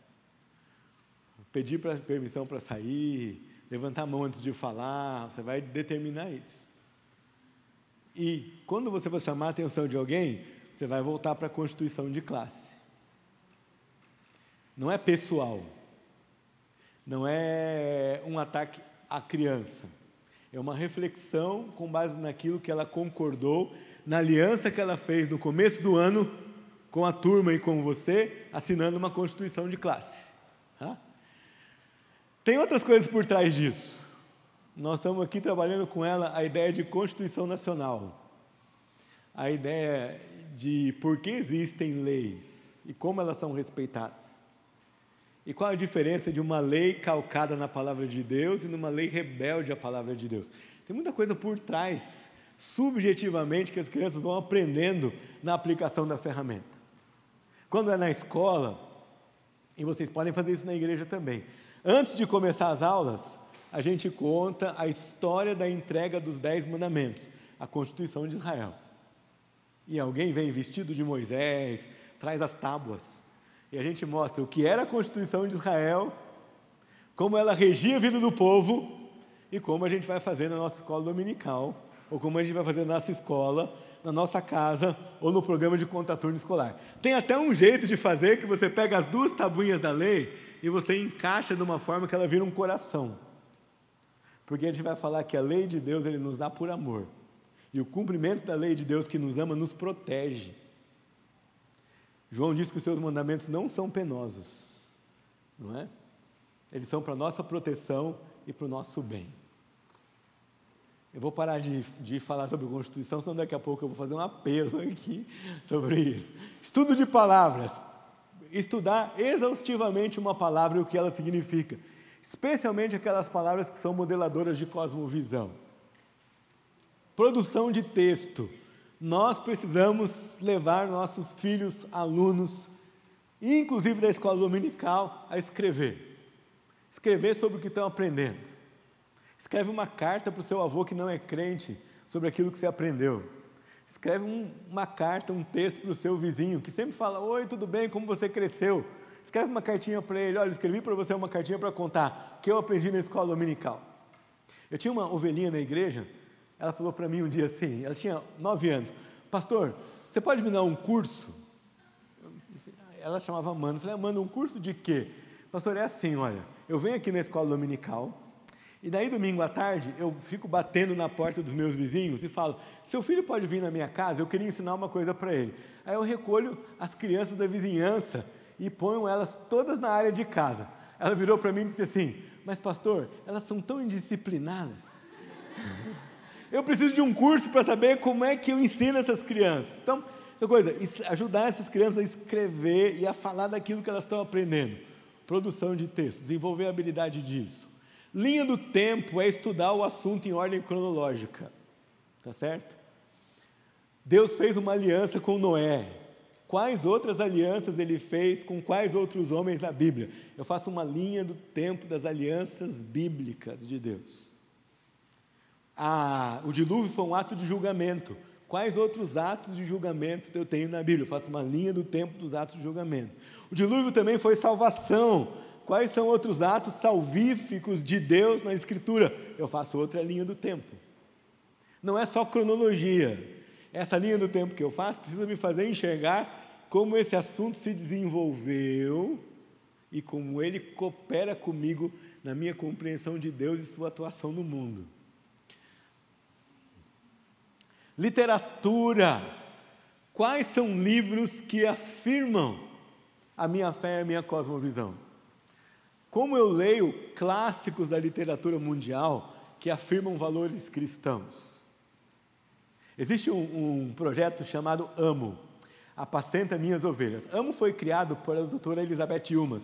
Pedir permissão para sair, levantar a mão antes de falar, você vai determinar isso. E quando você for chamar a atenção de alguém, você vai voltar para a constituição de classe. Não é pessoal. Não é um ataque à criança. É uma reflexão com base naquilo que ela concordou, na aliança que ela fez no começo do ano com a turma e com você, assinando uma constituição de classe. Tá? Tem outras coisas por trás disso. Nós estamos aqui trabalhando com ela a ideia de Constituição Nacional, a ideia de por que existem leis e como elas são respeitadas. E qual a diferença de uma lei calcada na palavra de Deus e numa lei rebelde à palavra de Deus? Tem muita coisa por trás, subjetivamente, que as crianças vão aprendendo na aplicação da ferramenta. Quando é na escola, e vocês podem fazer isso na igreja também, antes de começar as aulas, a gente conta a história da entrega dos 10 mandamentos, a Constituição de Israel. E alguém vem vestido de Moisés, traz as tábuas, e a gente mostra o que era a Constituição de Israel, como ela regia a vida do povo, e como a gente vai fazer na nossa escola dominical, ou como a gente vai fazer na nossa escola, na nossa casa, ou no programa de contraturno escolar. Tem até um jeito de fazer que você pega as 2 tabuinhas da lei e você encaixa de uma forma que ela vira um coração. Porque a gente vai falar que a lei de Deus Ele nos dá por amor. E o cumprimento da lei de Deus que nos ama nos protege. João diz que os seus mandamentos não são penosos, não é? Eles são para a nossa proteção e para o nosso bem. Eu vou parar de falar sobre a Constituição, senão daqui a pouco eu vou fazer um apelo aqui sobre isso. Estudo de palavras. Estudar exaustivamente uma palavra e o que ela significa. Especialmente aquelas palavras que são modeladoras de cosmovisão. Produção de texto. Nós precisamos levar nossos filhos, alunos, inclusive da escola dominical, a escrever. Escrever sobre o que estão aprendendo. Escreve uma carta para o seu avô que não é crente sobre aquilo que você aprendeu. Escreve uma carta, um texto para o seu vizinho que sempre fala: oi, tudo bem, como você cresceu? Escreve uma cartinha para ele: olha, escrevi para você uma cartinha para contar o que eu aprendi na escola dominical. Eu tinha uma ovelhinha na igreja, ela falou para mim um dia assim, ela tinha 9 anos, pastor, você pode me dar um curso? Ela chamava Amanda, eu falei: Amanda, um curso de quê? Pastor, é assim, olha, eu venho aqui na escola dominical, e daí domingo à tarde eu fico batendo na porta dos meus vizinhos e falo: seu filho pode vir na minha casa? Eu queria ensinar uma coisa para ele. Aí eu recolho as crianças da vizinhança e ponho elas todas na área de casa. Ela virou para mim e disse assim: mas pastor, elas são tão indisciplinadas. Eu preciso de um curso para saber como é que eu ensino essas crianças. Então, essa coisa, ajudar essas crianças a escrever e a falar daquilo que elas estão aprendendo. Produção de texto, desenvolver a habilidade disso. Linha do tempo é estudar o assunto em ordem cronológica, tá certo? Deus fez uma aliança com Noé. Quais outras alianças Ele fez com quais outros homens na Bíblia? Eu faço uma linha do tempo das alianças bíblicas de Deus. O dilúvio foi um ato de julgamento. Quais outros atos de julgamento eu tenho na Bíblia? Eu faço uma linha do tempo dos atos de julgamento. O dilúvio também foi salvação. Quais são outros atos salvíficos de Deus na Escritura? Eu faço outra linha do tempo. Não é só cronologia. Essa linha do tempo que eu faço precisa me fazer enxergar como esse assunto se desenvolveu e como ele coopera comigo na minha compreensão de Deus e sua atuação no mundo. Literatura. Quais são livros que afirmam a minha fé e a minha cosmovisão? Como eu leio clássicos da literatura mundial que afirmam valores cristãos? Existe um projeto chamado AMO, Apacenta Minhas Ovelhas. AMO foi criado pela doutora Elizabeth Ilmas.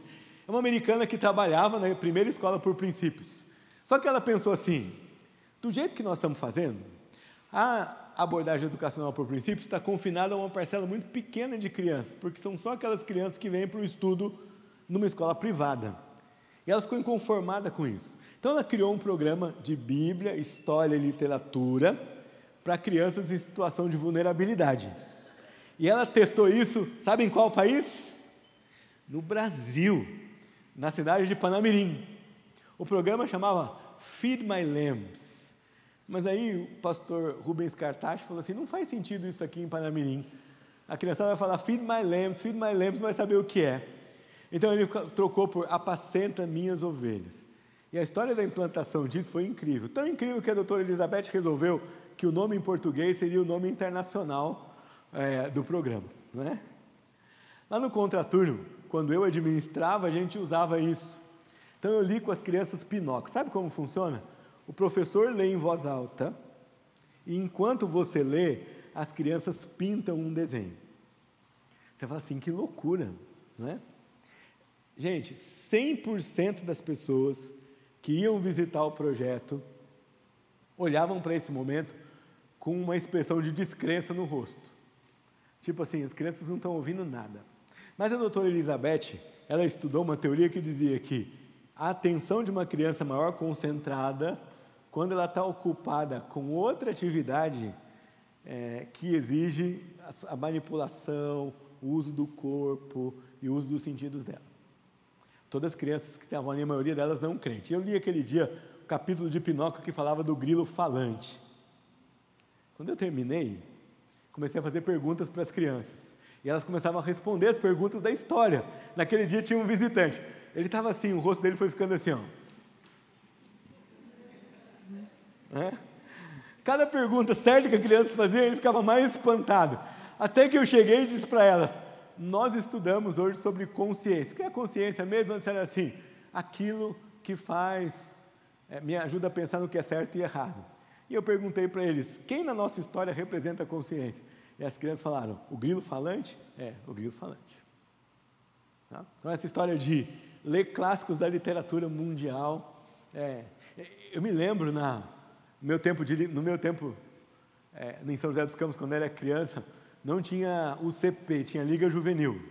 É uma americana que trabalhava na primeira escola por princípios. Só que ela pensou assim: do jeito que nós estamos fazendo, a abordagem educacional por princípios está confinada a uma parcela muito pequena de crianças, porque são só aquelas crianças que vêm para o estudo numa escola privada. E ela ficou inconformada com isso. Então ela criou um programa de Bíblia, História e Literatura para crianças em situação de vulnerabilidade. E ela testou isso, sabe em qual país? No Brasil, na cidade de Panamirim. O programa chamava Feed My Lambs. Mas aí o pastor Rubens Cartacho falou assim: não faz sentido isso aqui em Panamirim. A criançada vai falar Feed My Lambs, não vai saber o que é. Então ele trocou por Apacenta Minhas Ovelhas. E a história da implantação disso foi incrível. Tão incrível que a doutora Elizabeth resolveu que o nome em português seria o nome internacional do programa, não é? Lá no contraturno, quando eu administrava, a gente usava isso. Então eu li com as crianças Pinóquio. Sabe como funciona? O professor lê em voz alta, e enquanto você lê, as crianças pintam um desenho. Você fala assim, que loucura, não é? Gente, 100% das pessoas que iam visitar o projeto olhavam para esse momento com uma expressão de descrença no rosto. Tipo assim, as crianças não estão ouvindo nada. Mas a doutora Elizabeth, ela estudou uma teoria que dizia que a atenção de uma criança maior concentrada, quando ela está ocupada com outra atividade que exige a manipulação, o uso do corpo e o uso dos sentidos dela. Todas as crianças que estavam ali, a maioria delas não crentes. Eu li aquele dia o capítulo de Pinóquio que falava do grilo falante. Quando eu terminei, comecei a fazer perguntas para as crianças. E elas começavam a responder as perguntas da história. Naquele dia tinha um visitante. Ele estava assim, o rosto dele foi ficando assim, ó. Cada pergunta certa que a criança fazia, ele ficava mais espantado. Até que eu cheguei e disse para elas, nós estudamos hoje sobre consciência. O que é consciência mesmo? Eles disseram assim, aquilo que me ajuda a pensar no que é certo e errado. E eu perguntei para eles, quem na nossa história representa a consciência? E as crianças falaram, o grilo falante? É, o grilo falante. Tá? Então essa história de ler clássicos da literatura mundial, eu me lembro no meu tempo em São José dos Campos, quando eu era criança, não tinha UCP, tinha Liga Juvenil.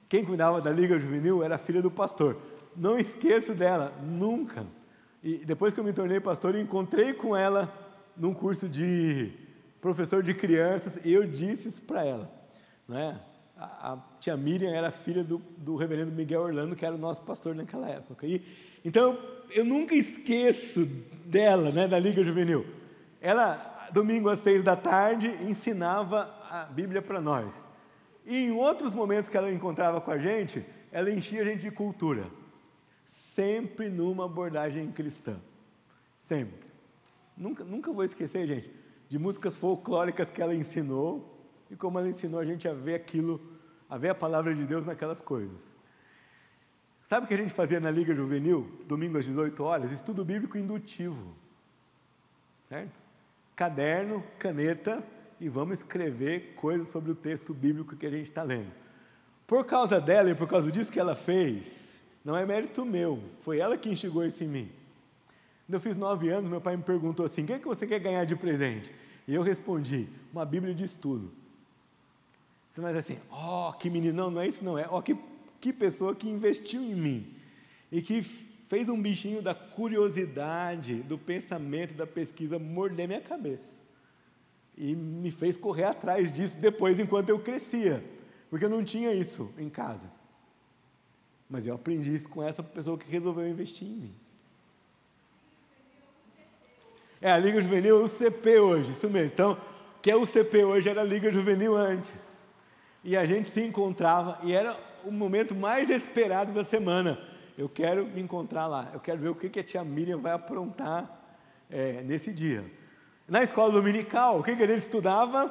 Quem cuidava da Liga Juvenil era a filha do pastor. Não esqueço dela, nunca. E depois que eu me tornei pastor, eu encontrei com ela num curso de professor de crianças, e eu disse isso para ela. Não é? A tia Miriam era filha do reverendo Miguel Orlando, que era o nosso pastor naquela época. Então, eu nunca esqueço dela, né, da Liga Juvenil. Ela, domingo às 6 da tarde, ensinava a Bíblia para nós. E em outros momentos que ela encontrava com a gente, ela enchia a gente de cultura. Sempre numa abordagem cristã. Sempre. Nunca vou esquecer, gente, de músicas folclóricas que ela ensinou, e como ela ensinou a gente a ver aquilo, a ver a palavra de Deus naquelas coisas. Sabe o que a gente fazia na Liga Juvenil, domingo às 18 horas? Estudo bíblico indutivo. Certo? Caderno, caneta, e vamos escrever coisas sobre o texto bíblico que a gente está lendo. Por causa dela e por causa disso que ela fez, não é mérito meu, foi ela que instigou isso em mim. Quando eu fiz 9 anos, meu pai me perguntou assim, o que é que você quer ganhar de presente? E eu respondi, uma Bíblia de estudo. Você vai dizer assim, que menino, não é isso não é, que pessoa que investiu em mim, e que fez um bichinho da curiosidade, do pensamento, da pesquisa, morder minha cabeça. E me fez correr atrás disso depois, enquanto eu crescia, porque eu não tinha isso em casa. Mas eu aprendi isso com essa pessoa que resolveu investir em mim. É a Liga Juvenil, o CP hoje, isso mesmo. Então, que é o CP hoje era a Liga Juvenil antes. E a gente se encontrava, e era o momento mais esperado da semana. Eu quero me encontrar lá, eu quero ver o que a tia Miriam vai aprontar nesse dia. Na escola dominical, o que a gente estudava?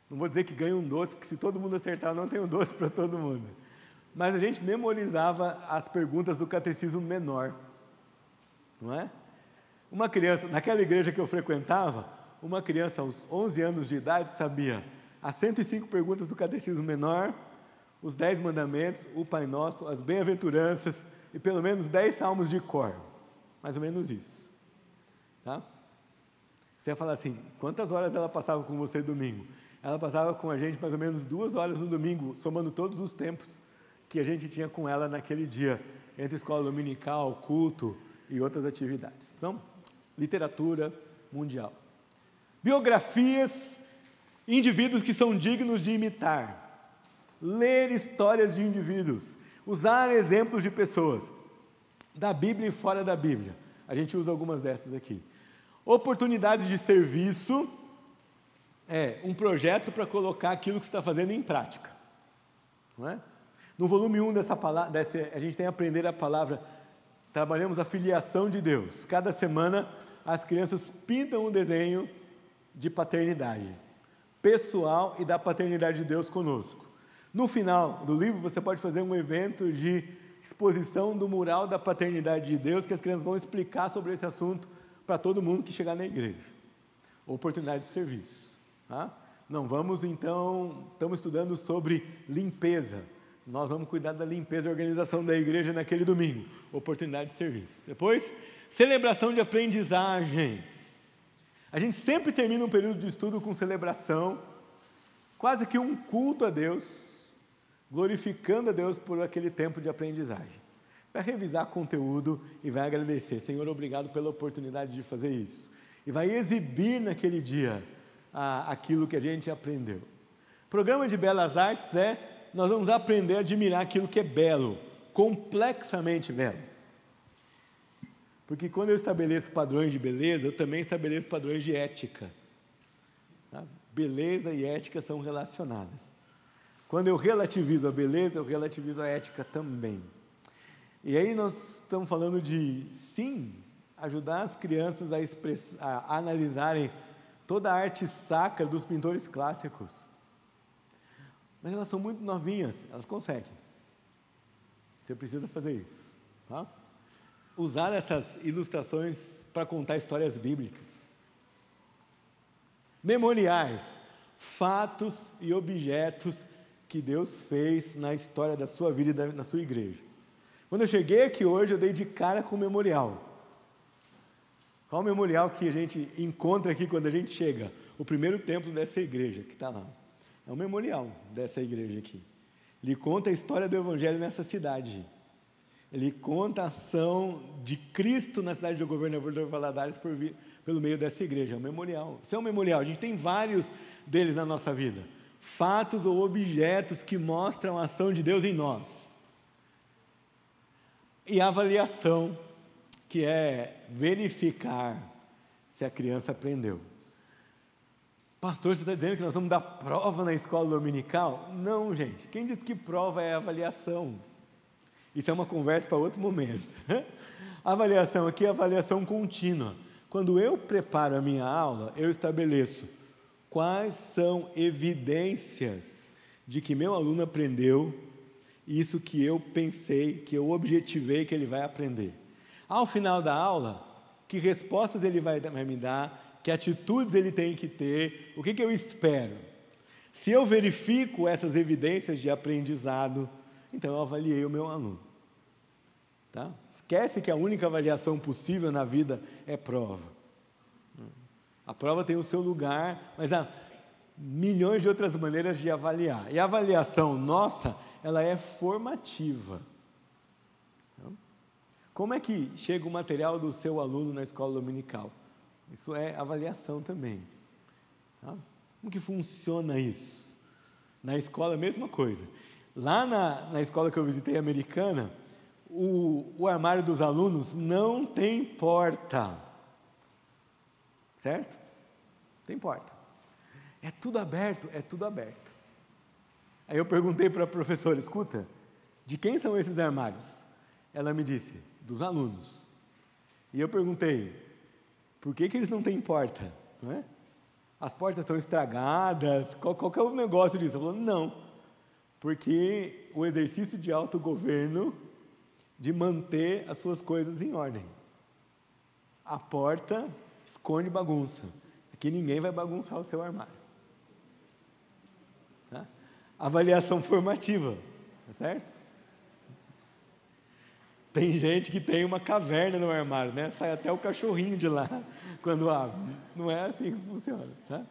Não vou dizer que ganha um doce, porque se todo mundo acertar, não tem um doce para todo mundo. Mas a gente memorizava as perguntas do catecismo menor. Não é? Uma criança, naquela igreja que eu frequentava, uma criança aos 11 anos de idade sabia as 105 perguntas do catecismo menor, os 10 mandamentos, o Pai Nosso, as bem-aventuranças e pelo menos 10 salmos de cor. Mais ou menos isso. Tá? Você ia falar assim, quantas horas ela passava com você domingo? Ela passava com a gente mais ou menos 2 horas no domingo, somando todos os tempos que a gente tinha com ela naquele dia, entre escola dominical, culto e outras atividades. Então, literatura mundial. Biografias, indivíduos que são dignos de imitar. Ler histórias de indivíduos. Usar exemplos de pessoas, da Bíblia e fora da Bíblia. A gente usa algumas dessas aqui. Oportunidades de serviço, um projeto para colocar aquilo que você está fazendo em prática. Não é? No volume 1 a gente tem Aprender a Palavra, trabalhamos a filiação de Deus. Cada semana as crianças pintam um desenho de paternidade, pessoal e da paternidade de Deus conosco. No final do livro você pode fazer um evento de exposição do mural da paternidade de Deus, que as crianças vão explicar sobre esse assunto para todo mundo que chegar na igreja. Oportunidade de serviço. Tá? Não vamos então, estamos estudando sobre limpeza. Nós vamos cuidar da limpeza e organização da igreja naquele domingo. Oportunidade de serviço. Depois, celebração de aprendizagem. A gente sempre termina um período de estudo com celebração, quase que um culto a Deus, glorificando a Deus por aquele tempo de aprendizagem. Vai revisar conteúdo e vai agradecer. Senhor, obrigado pela oportunidade de fazer isso. E vai exibir naquele dia aquilo que a gente aprendeu. Programa de Belas Artes nós vamos aprender a admirar aquilo que é belo, complexamente belo. Porque quando eu estabeleço padrões de beleza, eu também estabeleço padrões de ética. Tá? Beleza e ética são relacionadas. Quando eu relativizo a beleza, eu relativizo a ética também. E aí nós estamos falando de, sim, ajudar as crianças a analisarem toda a arte sacra dos pintores clássicos. Mas elas são muito novinhas, elas conseguem. Você precisa fazer isso. Tá? Usar essas ilustrações para contar histórias bíblicas. Memoriais, fatos e objetos que Deus fez na história da sua vida e na sua igreja. Quando eu cheguei aqui hoje, eu dei de cara com o memorial. Qual o memorial que a gente encontra aqui quando a gente chega? O primeiro templo dessa igreja, que está lá. É um memorial dessa igreja aqui. Ele conta a história do Evangelho nessa cidade. Ele conta a ação de Cristo na cidade do governador Valadares pelo meio dessa igreja. É um memorial. Isso é um memorial. A gente tem vários deles na nossa vida. Fatos ou objetos que mostram a ação de Deus em nós. E a avaliação, que é verificar se a criança aprendeu. Pastor, você está dizendo que nós vamos dar prova na escola dominical? Não, gente. Quem diz que prova é avaliação? Isso é uma conversa para outro momento. A avaliação aqui é avaliação contínua. Quando eu preparo a minha aula, eu estabeleço quais são evidências de que meu aluno aprendeu isso que eu pensei, que eu objetivei que ele vai aprender. Ao final da aula, que respostas ele vai me dar, que atitudes ele tem que ter, o que eu espero. Se eu verifico essas evidências de aprendizado, então eu avaliei o meu aluno. Tá? Esquece que a única avaliação possível na vida é prova. A prova tem o seu lugar, mas há milhões de outras maneiras de avaliar. E a avaliação nossa, ela é formativa. Como é que chega o material do seu aluno na escola dominical? Isso é avaliação também. Tá? Como que funciona isso? Na escola, a mesma coisa. Lá na escola que eu visitei, americana, o armário dos alunos não tem porta. Certo? Tem porta. É tudo aberto, é tudo aberto. Aí eu perguntei para a professora, escuta, de quem são esses armários? Ela me disse, dos alunos. E eu perguntei, por que eles não têm porta? Não é? As portas estão estragadas, qual que é o negócio disso? Ela falou, não, porque o exercício de autogoverno de manter as suas coisas em ordem. A porta esconde bagunça. Aqui ninguém vai bagunçar o seu armário. Tá? Avaliação formativa, tá certo? Tem gente que tem uma caverna no armário, né? Sai até o cachorrinho de lá quando abre. Não é assim que funciona, tá?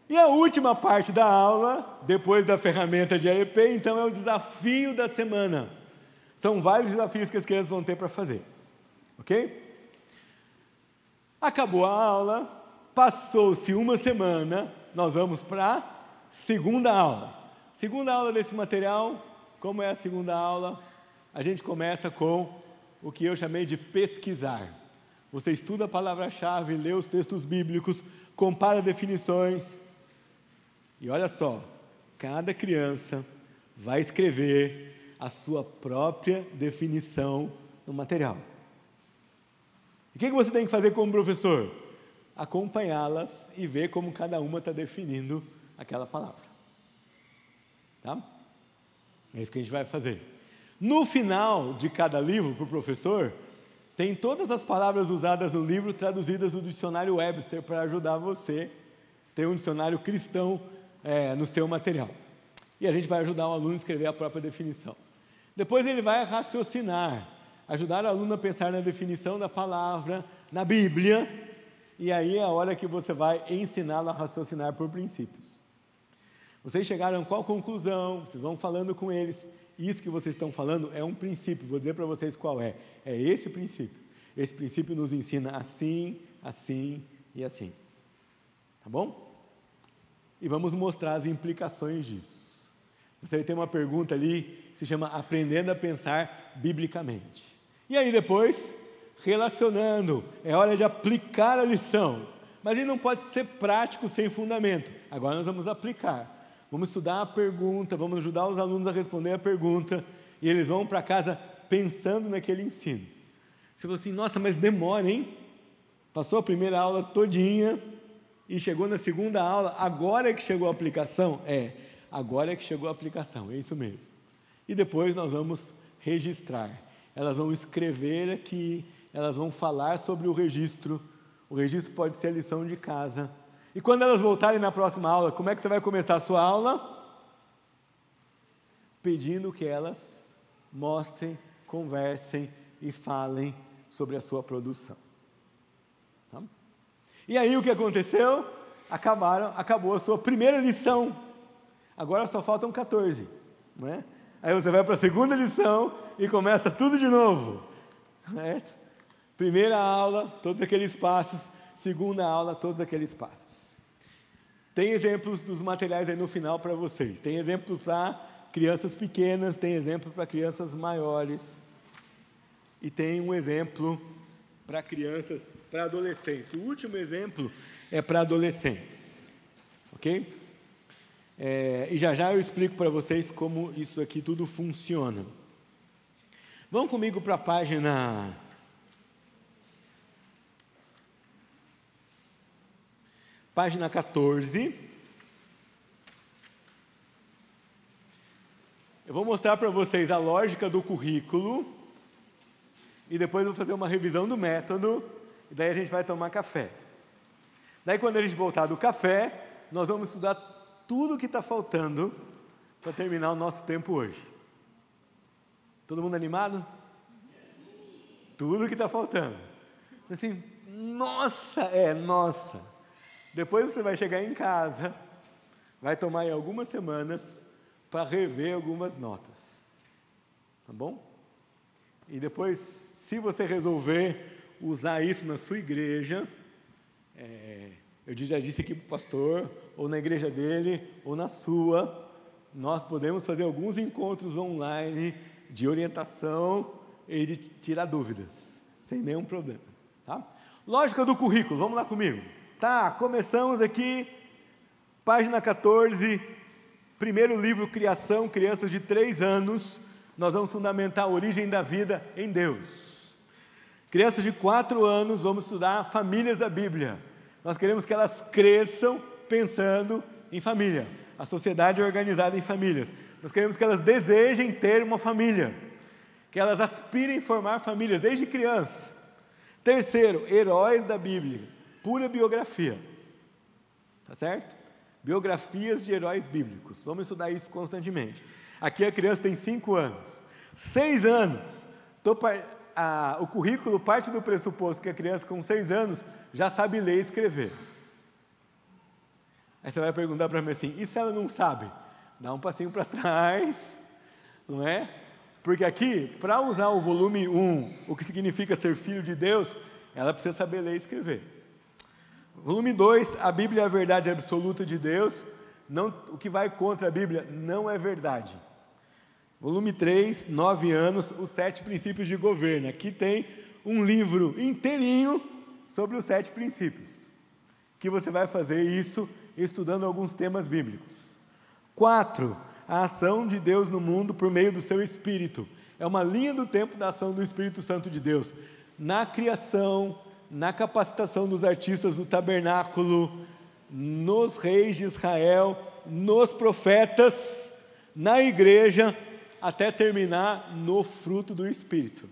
E a última parte da aula, depois da ferramenta de AEP, então é o desafio da semana. São vários desafios que as crianças vão ter para fazer, ok? Acabou a aula, passou-se uma semana, nós vamos para a segunda aula. Segunda aula desse material, como é a segunda aula? A gente começa com o que eu chamei de pesquisar. Você estuda a palavra-chave, lê os textos bíblicos, compara definições. E olha só, cada criança vai escrever a sua própria definição no material. E o que você tem que fazer como professor? Acompanhá-las e ver como cada uma está definindo aquela palavra. Tá? É isso que a gente vai fazer. No final de cada livro, para o professor, tem todas as palavras usadas no livro traduzidas do dicionário Webster para ajudar você a ter um dicionário cristão no seu material. E a gente vai ajudar o aluno a escrever a própria definição. Depois ele vai raciocinar, ajudar o aluno a pensar na definição da palavra, na Bíblia, e aí é a hora que você vai ensiná-lo a raciocinar por princípios. Vocês chegaram a qual conclusão? Vocês vão falando com eles. Isso que vocês estão falando é um princípio, vou dizer para vocês qual é. É esse princípio. Esse princípio nos ensina assim, assim e assim. Tá bom? E vamos mostrar as implicações disso. Você tem uma pergunta ali que se chama Aprendendo a Pensar Biblicamente. E aí depois, relacionando, é hora de aplicar a lição. Mas a gente não pode ser prático sem fundamento. Agora nós vamos aplicar. Vamos estudar a pergunta, vamos ajudar os alunos a responder a pergunta, e eles vão para casa pensando naquele ensino. Você falou assim, nossa, mas demora, hein? Passou a primeira aula todinha, e chegou na segunda aula, agora é que chegou a aplicação? Agora é que chegou a aplicação, é isso mesmo. E depois nós vamos registrar. Elas vão escrever aqui, elas vão falar sobre o registro pode ser a lição de casa. E quando elas voltarem na próxima aula, como é que você vai começar a sua aula? Pedindo que elas mostrem, conversem e falem sobre a sua produção. Tá? E aí o que aconteceu? Acabou a sua primeira lição. Agora só faltam 14. Não é? Aí você vai para a segunda lição e começa tudo de novo. Certo? Primeira aula, todos aqueles passos. Segunda aula, todos aqueles passos. Tem exemplos dos materiais aí no final para vocês. Tem exemplos para crianças pequenas, tem exemplo para crianças maiores. E tem um exemplo para crianças, para adolescentes. O último exemplo é para adolescentes. Ok? E já eu explico para vocês como isso aqui tudo funciona. Vão comigo para a página... Página 14. Eu vou mostrar para vocês a lógica do currículo e depois eu vou fazer uma revisão do método e daí a gente vai tomar café. Daí quando a gente voltar do café, nós vamos estudar tudo o que está faltando para terminar o nosso tempo hoje. Todo mundo animado? Tudo o que está faltando. Assim, nossa. Depois você vai chegar em casa, vai tomar aí algumas semanas para rever algumas notas. Tá bom? E depois, se você resolver usar isso na sua igreja, eu já disse aqui para o pastor, ou na igreja dele, ou na sua, nós podemos fazer alguns encontros online de orientação e de tirar dúvidas, sem nenhum problema. Tá? Lógica do currículo, vamos lá comigo. Tá, começamos aqui, página 14, primeiro livro, Criação, crianças de 3 anos, nós vamos fundamentar a origem da vida em Deus. Crianças de 4 anos, vamos estudar famílias da Bíblia. Nós queremos que elas cresçam pensando em família. A sociedade é organizada em famílias. Nós queremos que elas desejem ter uma família, que elas aspirem a formar famílias desde criança. Terceiro, heróis da Bíblia. Pura biografia, tá certo? Biografias de heróis bíblicos, vamos estudar isso constantemente. Aqui a criança tem 5 anos, 6 anos, o currículo parte do pressuposto que a criança com 6 anos já sabe ler e escrever. Aí você vai perguntar para mim assim, e se ela não sabe? Dá um passinho para trás, não é? Porque aqui, para usar o volume 1, o que significa ser filho de Deus, ela precisa saber ler e escrever. Volume 2, a Bíblia é a verdade absoluta de Deus, o que vai contra a Bíblia não é verdade. Volume 3, 9 anos, os 7 princípios de governo. Aqui tem um livro inteirinho sobre os 7 princípios, que você vai fazer isso estudando alguns temas bíblicos. 4, a ação de Deus no mundo por meio do seu Espírito. É uma linha do tempo da ação do Espírito Santo de Deus, na criação, na capacitação dos artistas do tabernáculo, nos reis de Israel, nos profetas, na igreja, até terminar no fruto do Espírito.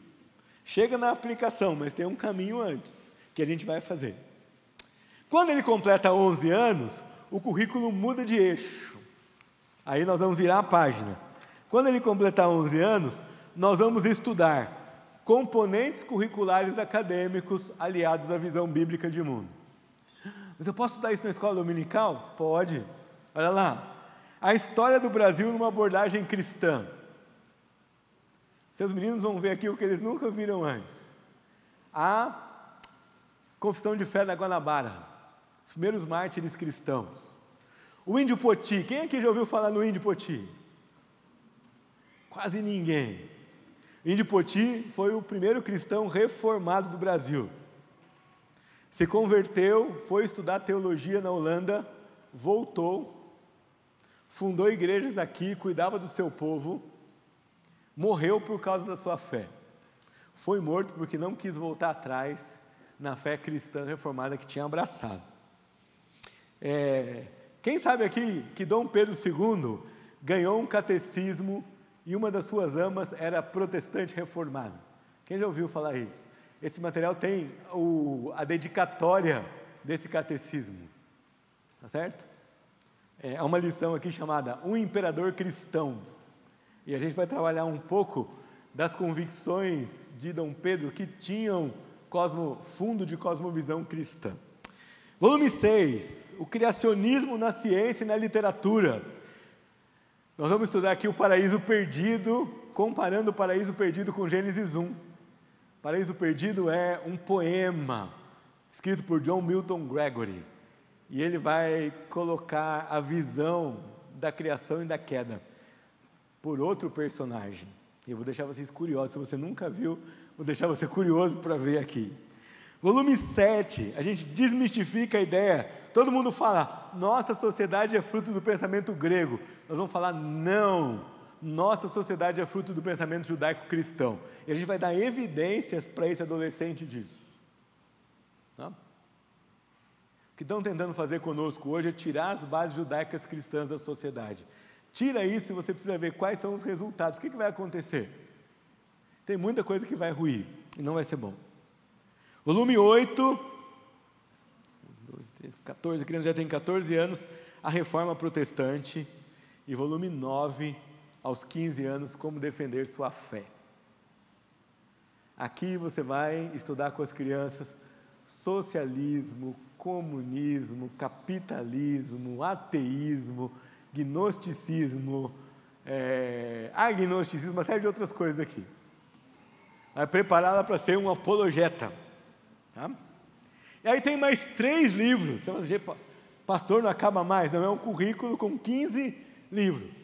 Chega na aplicação, mas tem um caminho antes, que a gente vai fazer. Quando ele completa 11 anos, o currículo muda de eixo. Aí nós vamos virar a página. Quando ele completar 11 anos, nós vamos estudar componentes curriculares acadêmicos aliados à visão bíblica de mundo. Mas eu posso estudar isso na escola dominical? Pode. Olha lá. A história do Brasil numa abordagem cristã. Seus meninos vão ver aqui o que eles nunca viram antes. A Confissão de Fé da Guanabara. Os primeiros mártires cristãos. O Índio Poti. Quem aqui já ouviu falar no Índio Poti? Quase ninguém. O Índio Poti foi o primeiro cristão reformado do Brasil. Se converteu, foi estudar teologia na Holanda, voltou, fundou igrejas aqui, cuidava do seu povo, morreu por causa da sua fé. Foi morto porque não quis voltar atrás na fé cristã reformada que tinha abraçado. Quem sabe aqui que Dom Pedro II ganhou um catecismo e uma das suas amas era protestante reformada? Quem já ouviu falar isso? Esse material tem a dedicatória desse catecismo, tá certo? É uma lição aqui chamada Um Imperador Cristão, e a gente vai trabalhar um pouco das convicções de Dom Pedro que tinham fundo de cosmovisão cristã. Volume 6, o criacionismo na ciência e na literatura. Nós vamos estudar aqui o Paraíso Perdido, comparando o Paraíso Perdido com Gênesis 1. Paraíso Perdido é um poema escrito por John Milton Gregory, e ele vai colocar a visão da criação e da queda por outro personagem. Eu vou deixar vocês curiosos, se você nunca viu, vou deixar você curioso para ver aqui. Volume 7, a gente desmistifica a ideia. Todo mundo fala, nossa sociedade é fruto do pensamento grego. Nós vamos falar, não, nossa sociedade é fruto do pensamento judaico-cristão. E a gente vai dar evidências para esse adolescente disso. Tá? O que estão tentando fazer conosco hoje é tirar as bases judaicas cristãs da sociedade. Tira isso e você precisa ver quais são os resultados. O que vai acontecer? Tem muita coisa que vai ruir e não vai ser bom. Volume 8, 12, 13, 14, a criança já tem 14 anos, a Reforma Protestante. E volume 9, aos 15 anos, como defender sua fé. Aqui você vai estudar com as crianças socialismo, comunismo, capitalismo, ateísmo, gnosticismo, agnosticismo, uma série de outras coisas aqui. Vai prepará-la para ser um apologeta. Tá? E aí tem mais 3 livros. Você fala, pastor, não acaba mais. Não, é um currículo com 15 livros.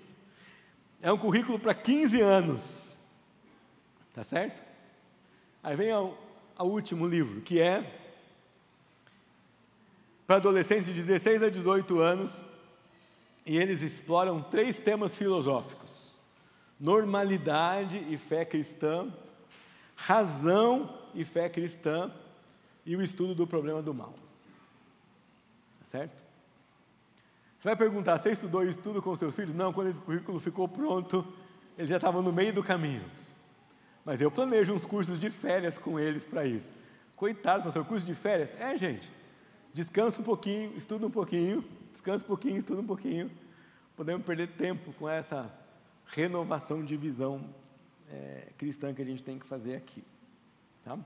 É um currículo para 15 anos. Tá certo? Aí vem ao último livro, que é para adolescentes de 16 a 18 anos, e eles exploram 3 temas filosóficos: normalidade e fé cristã, razão e fé cristã, e o estudo do problema do mal. Tá certo? Você vai perguntar, você estudou isso tudo com seus filhos? Não, quando esse currículo ficou pronto, eles já estavam no meio do caminho. Mas eu planejo uns cursos de férias com eles para isso. Coitado, professor, curso de férias? Gente, descansa um pouquinho, estuda um pouquinho, descansa um pouquinho, estuda um pouquinho. Podemos perder tempo com essa renovação de visão cristã que a gente tem que fazer aqui. Tá?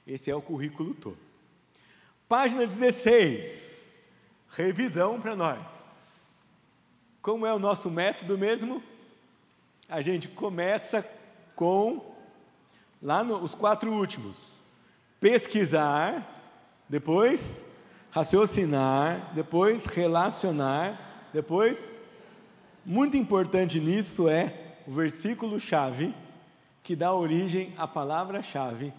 Esse é o currículo todo. Página 16, revisão para nós. Como é o nosso método mesmo? A gente começa com, os 4 últimos: pesquisar, depois raciocinar, depois relacionar, depois, muito importante nisso é o versículo-chave, que dá origem à palavra-chave,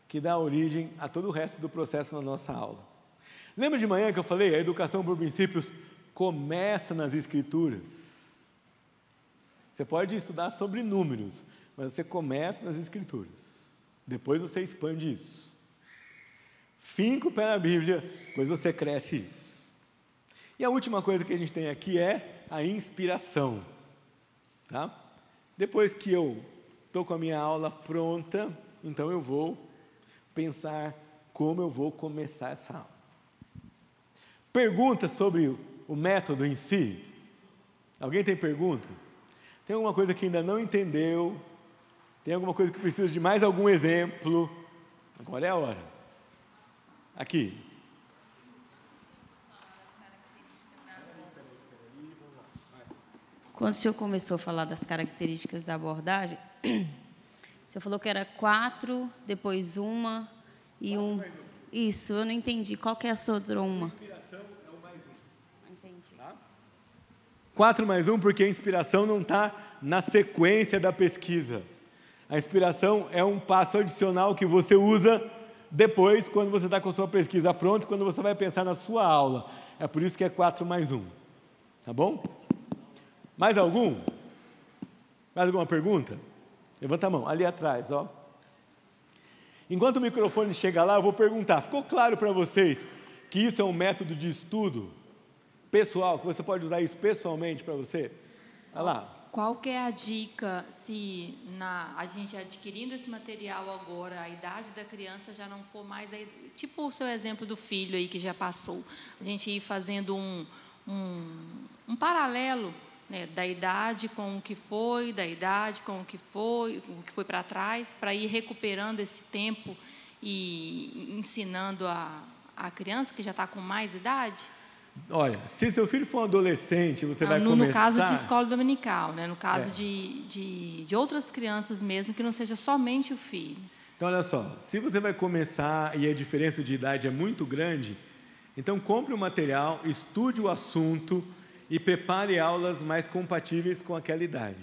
que dá origem a todo o resto do processo na nossa aula. Lembra de manhã que eu falei, a educação por princípios começa nas Escrituras? Você pode estudar sobre números, mas você começa nas Escrituras. Depois você expande isso. Finca o pé na Bíblia, depois você cresce isso. E a última coisa que a gente tem aqui é a inspiração. Tá? Depois que eu estou com a minha aula pronta, então eu vou pensar como eu vou começar essa aula. Perguntas sobre o método em si? Alguém tem pergunta? Tem alguma coisa que ainda não entendeu? Tem alguma coisa que precisa de mais algum exemplo? Agora é a hora. Aqui. Quando o senhor começou a falar das características da abordagem, o senhor falou que era 4, depois uma e um. Isso, eu não entendi. Qual que é essa outra uma? Inspiração é o mais um. Entendi. Tá? 4 mais 1, porque a inspiração não está na sequência da pesquisa. A inspiração é um passo adicional que você usa depois, quando você está com a sua pesquisa pronta, quando você vai pensar na sua aula. É por isso que é 4 mais 1. Tá bom? Mais algum? Mais alguma pergunta? Levanta a mão, ali atrás, ó. Enquanto o microfone chega lá, eu vou perguntar. Ficou claro para vocês que isso é um método de estudo pessoal, que você pode usar isso pessoalmente para você? Olha lá. Qual que é a dica se a gente adquirindo esse material agora, a idade da criança já não for mais... Tipo o seu exemplo do filho aí que já passou. A gente ir fazendo um paralelo, né, da idade com o que foi, da idade com o que foi para trás, para ir recuperando esse tempo e ensinando a criança que já está com mais idade? Olha, se seu filho for um adolescente, você vai começar... No caso de escola dominical, né? No caso de outras crianças mesmo, que não seja somente o filho. Então, olha só, se você vai começar e a diferença de idade é muito grande, então compre o material, estude o assunto e prepare aulas mais compatíveis com aquela idade.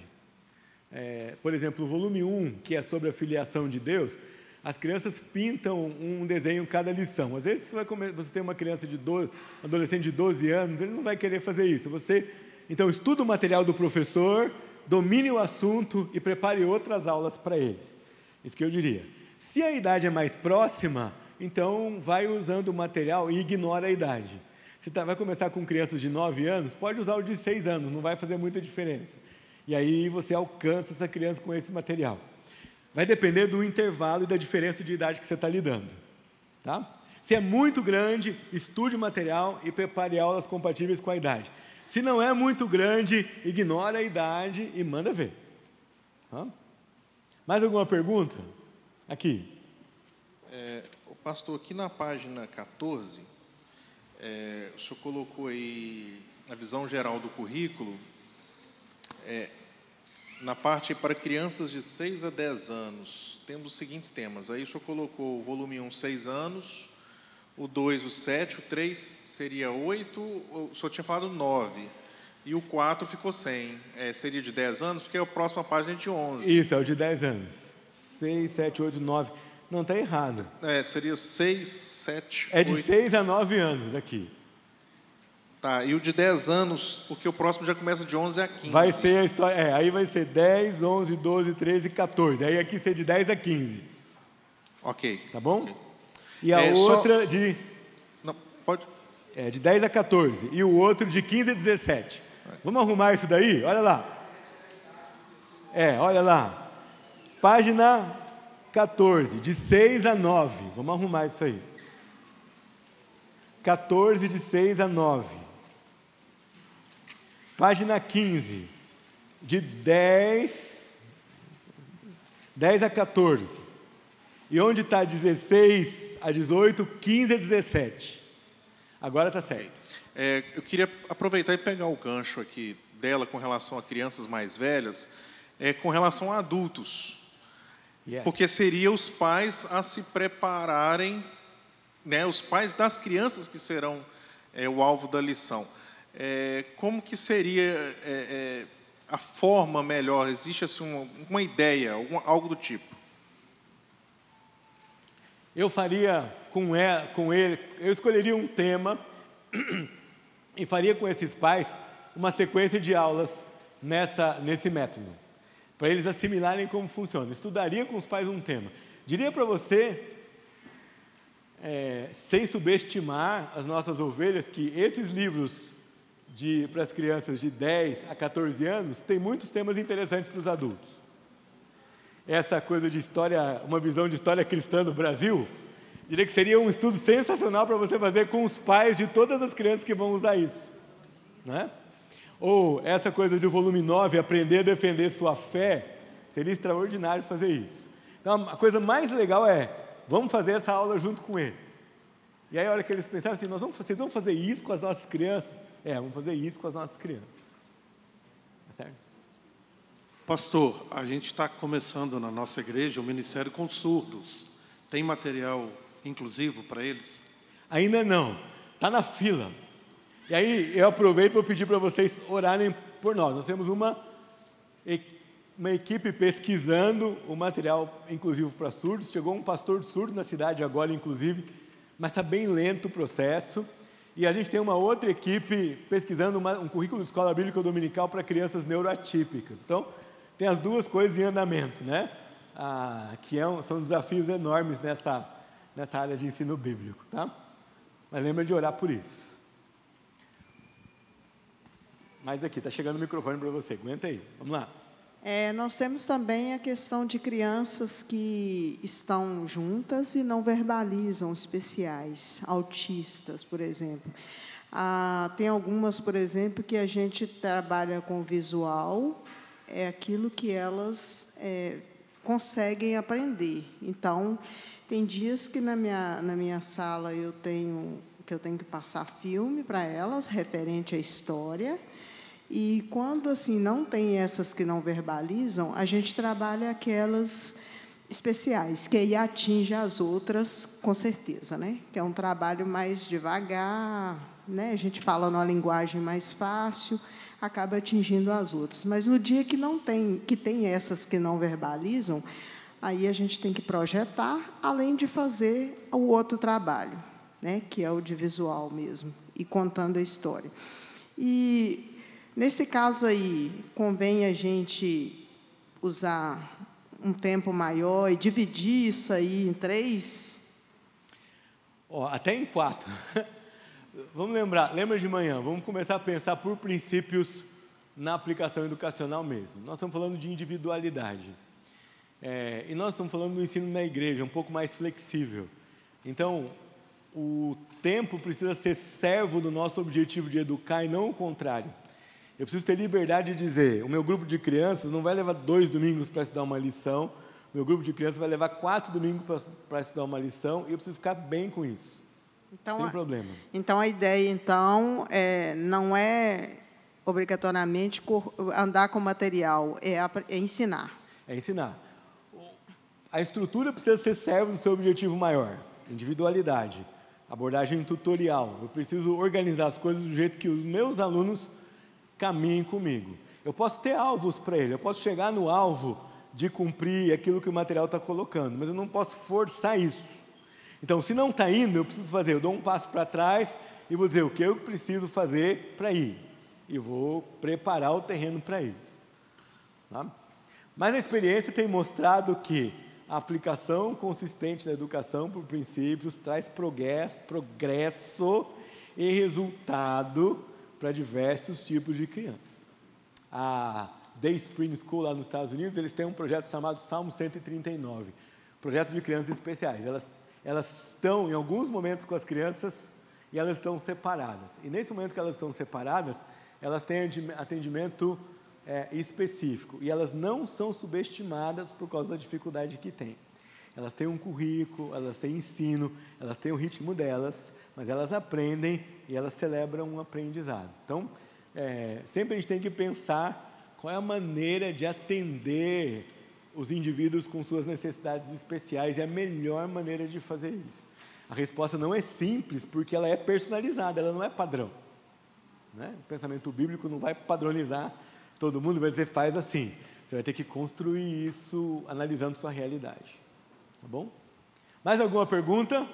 Por exemplo, o volume 1, que é sobre a filiação de Deus, as crianças pintam um desenho em cada lição. Às vezes você tem uma criança adolescente de 12 anos, ele não vai querer fazer isso. Então, estuda o material do professor, domine o assunto e prepare outras aulas para eles. Isso que eu diria. Se a idade é mais próxima, então vai usando o material e ignora a idade. Se vai começar com crianças de 9 anos, pode usar o de 6 anos, não vai fazer muita diferença. E aí você alcança essa criança com esse material. Vai depender do intervalo e da diferença de idade que você está lidando. Tá? Se é muito grande, estude o material e prepare aulas compatíveis com a idade. Se não é muito grande, ignora a idade e manda ver. Tá? Mais alguma pergunta? Aqui. Pastor, aqui na página 14, o senhor colocou aí a visão geral do currículo, na parte para crianças de 6 a 10 anos, temos os seguintes temas. Aí o senhor colocou o volume 1, 6 anos, o 2, o 7, o 3 seria 8, o senhor tinha falado 9, e o 4 ficou 100. Seria de 10 anos, porque a próxima página é de 11. Isso, é o de 10 anos. 6, 7, 8, 9. Não, está errado. Seria 6, 7, 8... É de 6 a 9 anos aqui. Tá, e o de 10 anos, porque o próximo já começa de 11 a 15. Vai ser a história, aí vai ser 10, 11, 12, 13, 14. Aí aqui ser de 10 a 15. Ok. Tá bom? Okay. E a outra de... Não, pode... de 10 a 14. E o outro de 15 a 17. Vamos arrumar isso daí? Olha lá. Olha lá. Página 14, de 6 a 9. Vamos arrumar isso aí. 14, de 6 a 9. Página 15, de 10 a 14. E onde está 16 a 18, 15 a 17. Agora está certo. Eu queria aproveitar e pegar o gancho aqui dela com relação a crianças mais velhas, com relação a adultos. Yes. Porque seria os pais a se prepararem, né, os pais das crianças que serão o alvo da lição. Como que seria a forma melhor? Existe assim, uma ideia, algo do tipo? Eu faria com ele, eu escolheria um tema e faria com esses pais uma sequência de aulas nesse método, para eles assimilarem como funciona. Estudaria com os pais um tema. Diria para você, sem subestimar as nossas ovelhas, que esses livros para as crianças de 10 a 14 anos, tem muitos temas interessantes para os adultos. Essa coisa de história, uma visão de história cristã do Brasil, diria que seria um estudo sensacional para você fazer com os pais de todas as crianças que vão usar isso, né? Ou essa coisa do volume 9, aprender a defender sua fé, seria extraordinário fazer isso. Então, a coisa mais legal é, vamos fazer essa aula junto com eles. E aí, a hora que eles pensaram assim, vocês vão fazer isso com as nossas crianças? Vamos fazer isso com as nossas crianças. Tá certo? Pastor, a gente está começando na nossa igreja o ministério com surdos. Tem material inclusivo para eles? Ainda não, está na fila. E aí eu aproveito e vou pedir para vocês orarem por nós. Nós temos uma equipe pesquisando o material inclusivo para surdos. Chegou um pastor surdo na cidade agora, inclusive, mas está bem lento o processo. E a gente tem uma outra equipe pesquisando um currículo de escola bíblica dominical para crianças neuroatípicas. Então, tem as duas coisas em andamento, né? São desafios enormes nessa área de ensino bíblico, tá? Mas lembra de orar por isso. Mas aqui, está chegando o microfone para você, aguenta aí, vamos lá. Nós temos também a questão de crianças que estão juntas e não verbalizam, especiais, autistas, por exemplo. Tem algumas, por exemplo, que a gente trabalha com visual, é aquilo que elas conseguem aprender. Então, tem dias que na minha sala eu tenho que passar filme para elas, referente à história. E quando assim não tem essas que não verbalizam, a gente trabalha aquelas especiais, que aí atinge as outras com certeza, né? Que é um trabalho mais devagar, né? A gente fala numa linguagem mais fácil, acaba atingindo as outras. Mas no dia que tem essas que não verbalizam, aí a gente tem que projetar, além de fazer o outro trabalho, né? Que é o de visual mesmo, e contando a história. E nesse caso aí, convém a gente usar um tempo maior e dividir isso aí em 3? Até em 4. Vamos lembra de manhã, vamos começar a pensar por princípios na aplicação educacional mesmo. Nós estamos falando de individualidade. E nós estamos falando do ensino na igreja, um pouco mais flexível. Então, o tempo precisa ser servo do nosso objetivo de educar e não o contrário. Eu preciso ter liberdade de dizer, o meu grupo de crianças não vai levar 2 domingos para estudar uma lição, o meu grupo de crianças vai levar 4 domingos para estudar uma lição, e eu preciso ficar bem com isso. Então, sem problema. Então, a ideia, não é obrigatoriamente andar com material, é ensinar. É ensinar. A estrutura precisa ser servo do seu objetivo maior, individualidade, abordagem tutorial. Eu preciso organizar as coisas do jeito que os meus alunos caminhem comigo. Eu posso ter alvos para ele, eu posso chegar no alvo de cumprir aquilo que o material está colocando, mas eu não posso forçar isso. Então, se não está indo, eu preciso fazer, eu dou um passo para trás e vou dizer o que eu preciso fazer para ir. E vou preparar o terreno para isso. Tá? Mas a experiência tem mostrado que a aplicação consistente da educação por princípios traz progresso e resultado para diversos tipos de crianças. A Day Spring School, lá nos Estados Unidos, eles têm um projeto chamado Salmo 139, projeto de crianças especiais. Elas estão, em alguns momentos, com as crianças e elas estão separadas. E nesse momento que elas estão separadas, elas têm atendimento específico. E elas não são subestimadas por causa da dificuldade que têm. Elas têm um currículo, elas têm ensino, elas têm o ritmo delas, mas elas aprendem e elas celebram um aprendizado. Então, sempre a gente tem que pensar qual é a maneira de atender os indivíduos com suas necessidades especiais e a melhor maneira de fazer isso. A resposta não é simples, porque ela é personalizada, ela não é padrão. Né? O pensamento bíblico não vai padronizar todo mundo, vai dizer, faz assim. Você vai ter que construir isso analisando sua realidade. Tá bom? Mais alguma pergunta?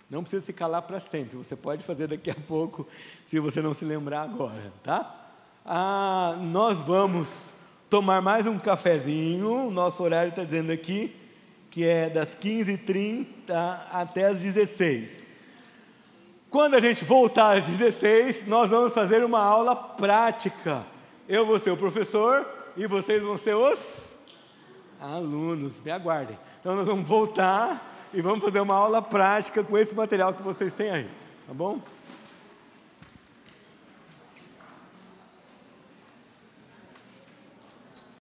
Não precisa se calar para sempre, você pode fazer daqui a pouco, se você não se lembrar agora, tá? Nós vamos tomar mais um cafezinho, o nosso horário está dizendo aqui, que é das 15h30 até as 16h. Quando a gente voltar às 16, nós vamos fazer uma aula prática. Eu vou ser o professor e vocês vão ser os alunos. Me aguardem. Então nós vamos voltar e vamos fazer uma aula prática com esse material que vocês têm aí. Tá bom?